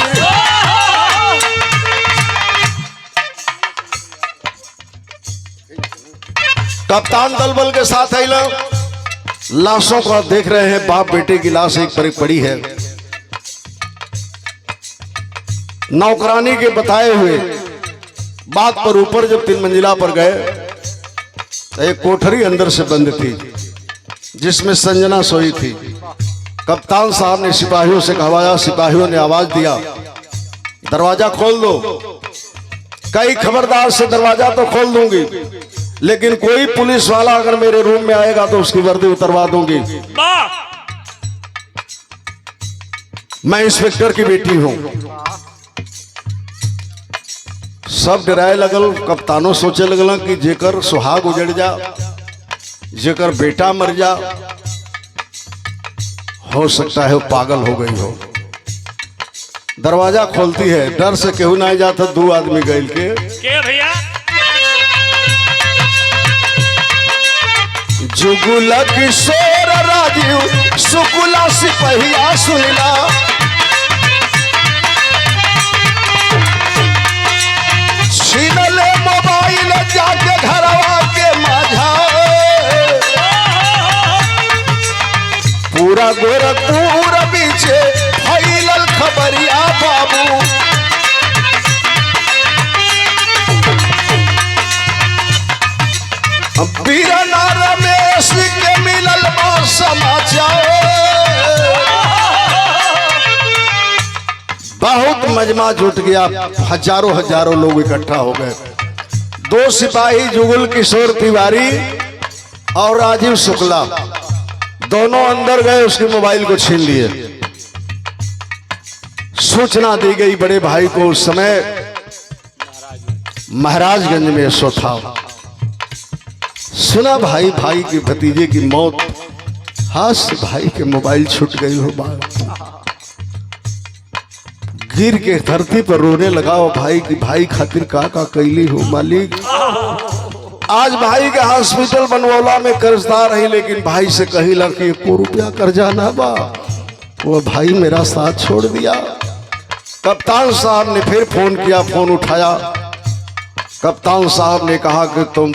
कप्तान दलबल के साथ आइला, लाशों को देख रहे हैं। बाप बेटे की लाश एक पर एक पड़ी है। नौकरानी के बताए हुए बात पर ऊपर जब 3 मंजिला पर गए तो एक कोठरी अंदर से बंद थी जिसमें संजना सोई थी। कप्तान साहब ने सिपाहियों से कहवाया, सिपाहियों ने आवाज दिया, दरवाजा खोल दो। कई खबरदार से दरवाजा तो खोल दूंगी, लेकिन कोई पुलिस वाला अगर मेरे रूम में आएगा तो उसकी वर्दी उतरवा दूंगी। मैं इंस्पेक्टर की बेटी हूं। सब डराए लगल। कप्तानों सोचे लगल कि जेकर सुहाग उजड़ जा, जेकर बेटा मर जा, हो सकता है वो पागल हो गई हो। दरवाजा खोलती है, डर से केहू नहीं जाता। 2 आदमी गए के भैया जुगुला किशोर राजीव सुकुला सिपहिया सुनिला, छीनले मोबाइल जाके घरवा के माझा। पूरा गोरखपुर पीछे फैलल खबरिया बाबू। बीरना रमेश के मिलल समाचार। बहुत मजमा जुट गया, हजारों हजारों लोग इकट्ठा हो गए। 2 सिपाही जुगुल किशोर तिवारी और राजीव शुक्ला दोनों अंदर गए, उसके मोबाइल को छीन लिए। सूचना दी गई बड़े भाई को। उस समय महाराजगंज में सो था। सुना भाई की भतीजे की मौत, हाथ से भाई के मोबाइल छूट गई हो। गिर के धरती पर रोने लगा वो भाई की भाई खातिर का कैली हो मालिक। आज भाई के हॉस्पिटल बनवौला में कर्जदार रही, लेकिन भाई से कही लड़की 1 रुपया कर्जा ना बा। वो भाई मेरा साथ छोड़ दिया। कप्तान साहब ने फिर फोन किया, फोन उठाया। कप्तान साहब ने कहा कि तुम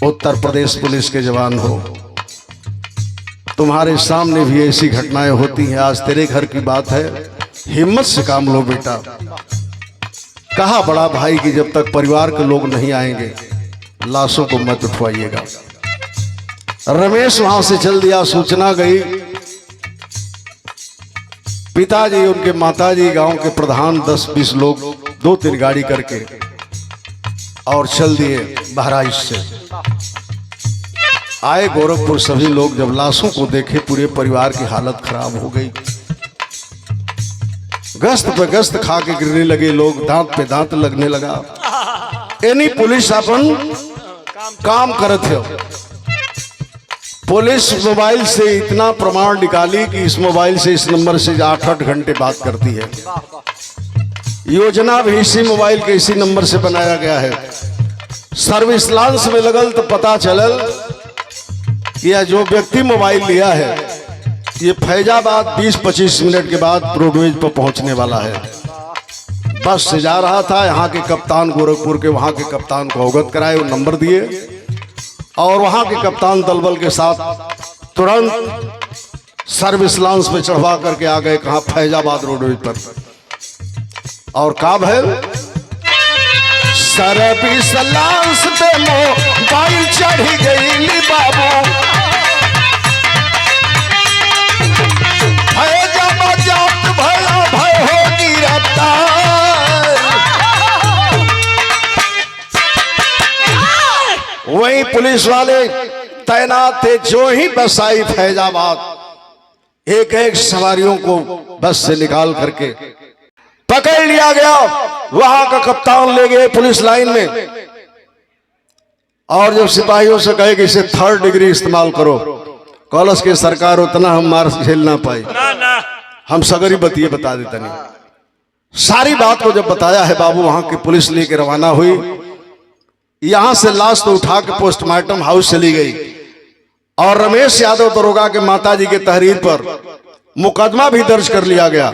उत्तर प्रदेश पुलिस के जवान हो, तुम्हारे सामने भी ऐसी घटनाएं होती हैं। आज तेरे घर की बात है, हिम्मत से काम लो बेटा। कहा बड़ा भाई कि जब तक परिवार के लोग नहीं आएंगे लाशों को मत उठवाइएगा। रमेश वहां से चल दिया। सूचना गई, पिताजी उनके माताजी गांव के प्रधान 10-20 लोग 2-3 गाड़ी करके और चल दिए बहराइच से। आए गोरखपुर। सभी लोग जब लाशों को देखे पूरे परिवार की हालत खराब हो गई। गश्त पे गश्त खा के गिरने लगे लोग, दांत पे दांत लगने लगा। यानी पुलिस अपन काम करते हो। पुलिस मोबाइल से इतना प्रमाण निकाली कि इस मोबाइल से इस नंबर से 8-8 घंटे बात करती है। योजना भी इसी मोबाइल के इसी नंबर से बनाया गया है। सर्विस लांस में लगल तो पता चलल यह जो व्यक्ति मोबाइल लिया है ये फैजाबाद 20-25 मिनट के बाद रोडवेज पर पहुंचने वाला है। बस से जा रहा था। यहाँ के कप्तान गोरखपुर के वहाँ के कप्तान को अवगत कराए, वो नंबर दिए और वहाँ के कप्तान दलबल के साथ तुरंत सर्विस लांस पे चढ़वा करके आ गए। कहाँ? फैजाबाद रोडवेज पर। और काब है सर्विस लांस पे मोबाइल चढ़ी गई बाबू, भय होगी रफ्तार। वही पुलिस वाले तैनात थे। जो ही बस आई फैजाबाद, एक सवारियों को बस से निकाल करके पकड़ लिया गया। वहां का कप्तान ले गए पुलिस लाइन में और जब सिपाहियों से कहे कि इसे 3rd डिग्री इस्तेमाल करो, कॉलेज के सरकार उतना हम मार झेल ना पाई, हम सगरी बतिए बता देते नहीं। सारी बात को जब बताया है बाबू, वहां की पुलिस लेके रवाना हुई। यहां से लाश तो उठा के पोस्टमार्टम हाउस चली गई और रमेश यादव दरोगा के माताजी के तहरीर पर मुकदमा भी दर्ज कर लिया गया।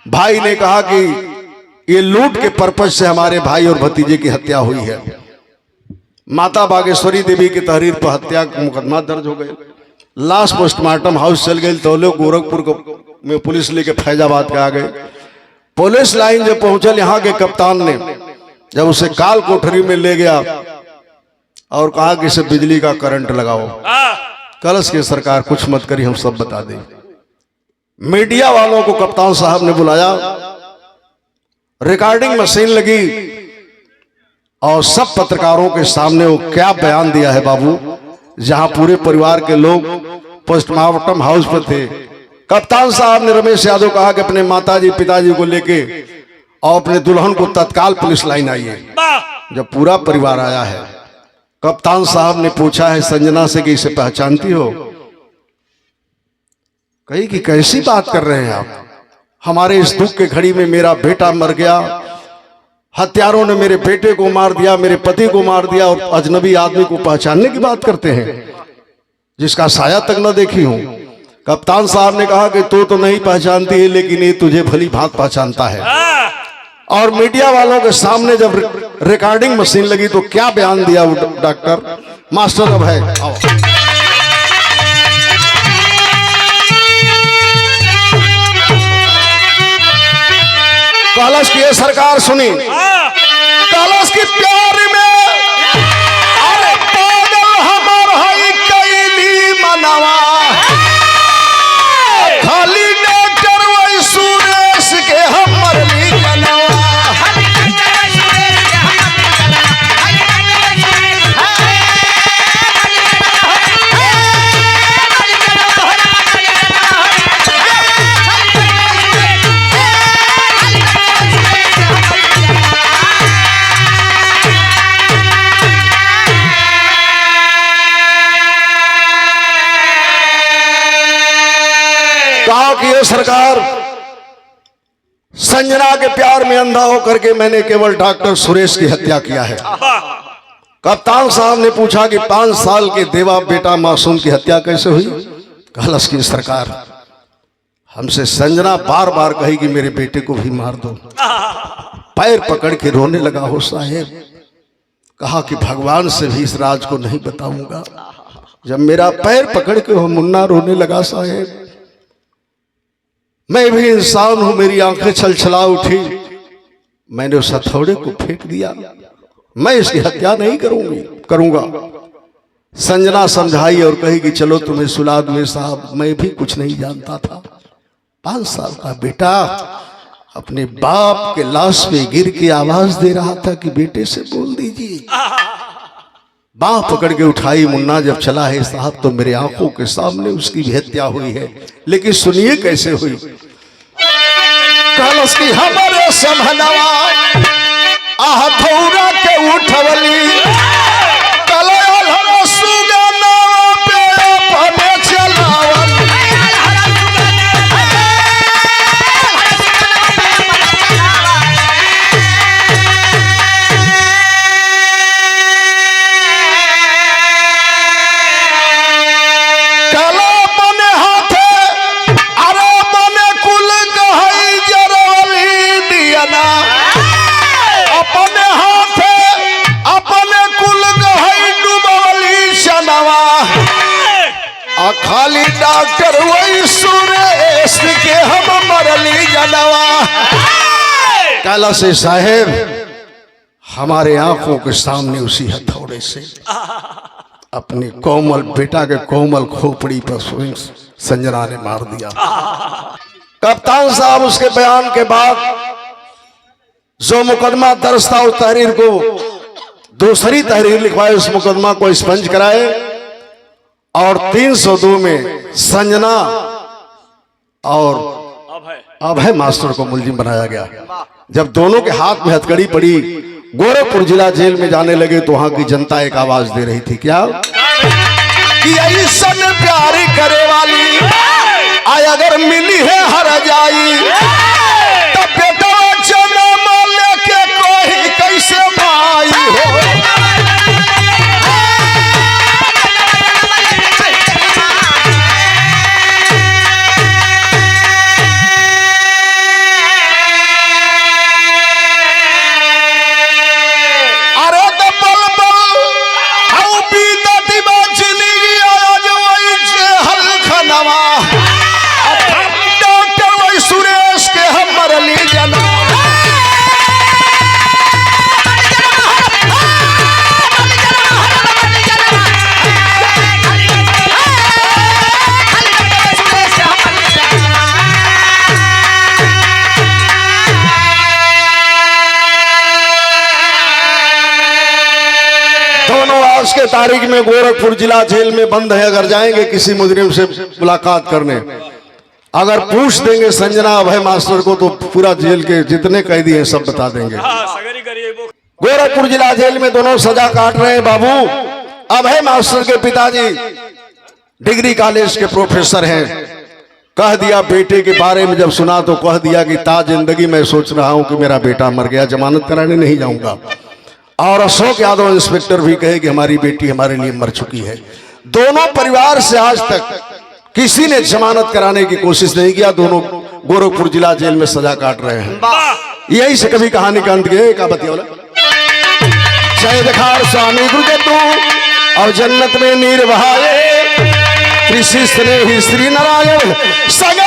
भाई ने कहा कि ये लूट के पर्पज से हमारे भाई और भतीजे की हत्या हुई है। माता बागेश्वरी देवी की तहरीर पर हत्या का मुकदमा दर्ज हो गया। लाश पोस्टमार्टम हाउस चल गई तो लोग गोरखपुर में पुलिस लेके फैजाबाद के आ गए। पुलिस लाइन जब पहुंचल, यहाँ के कप्तान ने जब उसे काल कोठरी में ले गया और कहा कि इसे बिजली का करंट लगाओ। कलश की सरकार कुछ मत करी, हम सब बता दें। मीडिया वालों को कप्तान साहब ने बुलाया, रिकॉर्डिंग मशीन लगी और सब पत्रकारों के सामने वो क्या बयान दिया है बाबू, जहां पूरे परिवार के लोग पोस्टमार्टम हाउस पर थे। कप्तान साहब ने रमेश यादव कहा कि अपने माताजी पिताजी को लेके और अपने दुल्हन को तत्काल पुलिस लाइन आइए। जब पूरा परिवार आया है, कप्तान साहब ने पूछा है संजना से कि इसे पहचानती हो? कही कि कैसी बात कर रहे हैं आप, हमारे इस दुख के घड़ी में मेरा बेटा मर गया, हत्यारों ने मेरे बेटे को मार दिया, मेरे पति को मार दिया और अजनबी आदमी को पहचानने की बात करते हैं जिसका साया तक न देखी हूं। कप्तान साहब ने कहा कि तू तो नहीं पहचानती है लेकिन ये तुझे भली भांत पहचानता है। और मीडिया वालों के सामने जब रिकॉर्डिंग मशीन लगी तो क्या बयान दिया वो डॉक्टर मास्टर अब है। कलश की सरकार सुनी, कलश की प्यार में अरे पागल हमार है कैली मनवा, खाली डॉक्टर वही सुरेश के हमर ली मनवा। कहा कि ये सरकार संजना के प्यार में अंधा होकर के मैंने केवल डॉक्टर सुरेश की हत्या किया है। कप्तान साहब ने पूछा कि 5 साल के देवा बेटा मासूम की हत्या कैसे हुई? कलश की सरकार हमसे संजना बार बार कही कि मेरे बेटे को भी मार दो। पैर पकड़ के रोने लगा हो साहेब। कहा कि भगवान से भी इस राज को नहीं बताऊंगा। जब मेरा पैर पकड़ के वो मुन्ना रोने लगा साहेब, मैं भी इंसान हूं, मेरी आंखें छलछला उठी, मैंने उस हथौड़े को फेंक दिया। मैं इसकी हत्या नहीं करूंगा। संजना समझाई और कही कि चलो तुम्हें सुला दूं साहब, मैं भी कुछ नहीं जानता था। 5 साल का बेटा अपने बाप के लाश पे गिर के आवाज दे रहा था कि बेटे से बोल दीजिए। बाप पकड़ के उठाई, मुन्ना जब चला है साहब तो मेरे आंखों के सामने उसकी भी हत्या हुई है। लेकिन सुनिए कैसे हुई। कलश की हमारे समहनवा आहथौरा के उठवली कलयल हर सुगना पे अपने चलावल। कला बने हाथे अरे बने कुल गहई जरवली दियना अपने हाथे अपने कुल गहई डुबवली शनवा आ खाली डॉक्टर वही सुरेश के हम मरली जनवा। काला से साहेब हमारे आंखों के सामने उसी हथौड़े से अपने कोमल बेटा के कोमल खोपड़ी पर स्वयं संजना ने मार दिया। कप्तान साहब उसके बयान के बाद जो मुकदमा दर्ज था उस तहरीर को दूसरी तहरीर लिखवाए, उस मुकदमा को स्पंज कराए और 302 में संजना और अभय मास्टर को मुलजिम बनाया गया। जब दोनों के हाथ में हथकड़ी पड़ी, गोरखपुर जिला जेल में जाने लगे तो वहां की जनता एक आवाज दे रही थी, क्या कि ऐसन प्यार करे वाली आय अगर मिली है हर जाई तो बेटा जन्म लेके कोई कैसे भाई हो। आज के तारीख में गोरखपुर जिला जेल में बंद है। अगर जाएंगे किसी मुजरिम से मुलाकात करने, अगर पूछ देंगे संजना अभय मास्टर को तो पूरा जेल के जितने कैदी हैं सब बता देंगे। गोरखपुर जिला जेल में दोनों सजा काट रहे हैं बाबू। अभय मास्टर के पिताजी डिग्री कॉलेज के प्रोफेसर हैं। कह दिया बेटे के बारे में जब सुना तो कह दिया कि ता जिंदगी मैं सोच रहा हूं कि मेरा बेटा मर गया, जमानत कराने नहीं जाऊंगा। और अशोक यादव इंस्पेक्टर भी कहे कि हमारी बेटी हमारे लिए मर चुकी है। दोनों परिवार से आज तक किसी ने जमानत कराने की कोशिश नहीं किया। दोनों गोरखपुर जिला जेल में सजा काट रहे हैं। यही से कभी कहानी का अंत गए का बतिया जय दिखार स्वामी गुरु तू और जन्नत में नीर बहाए कृषि स्नेही श्री नारायण सगे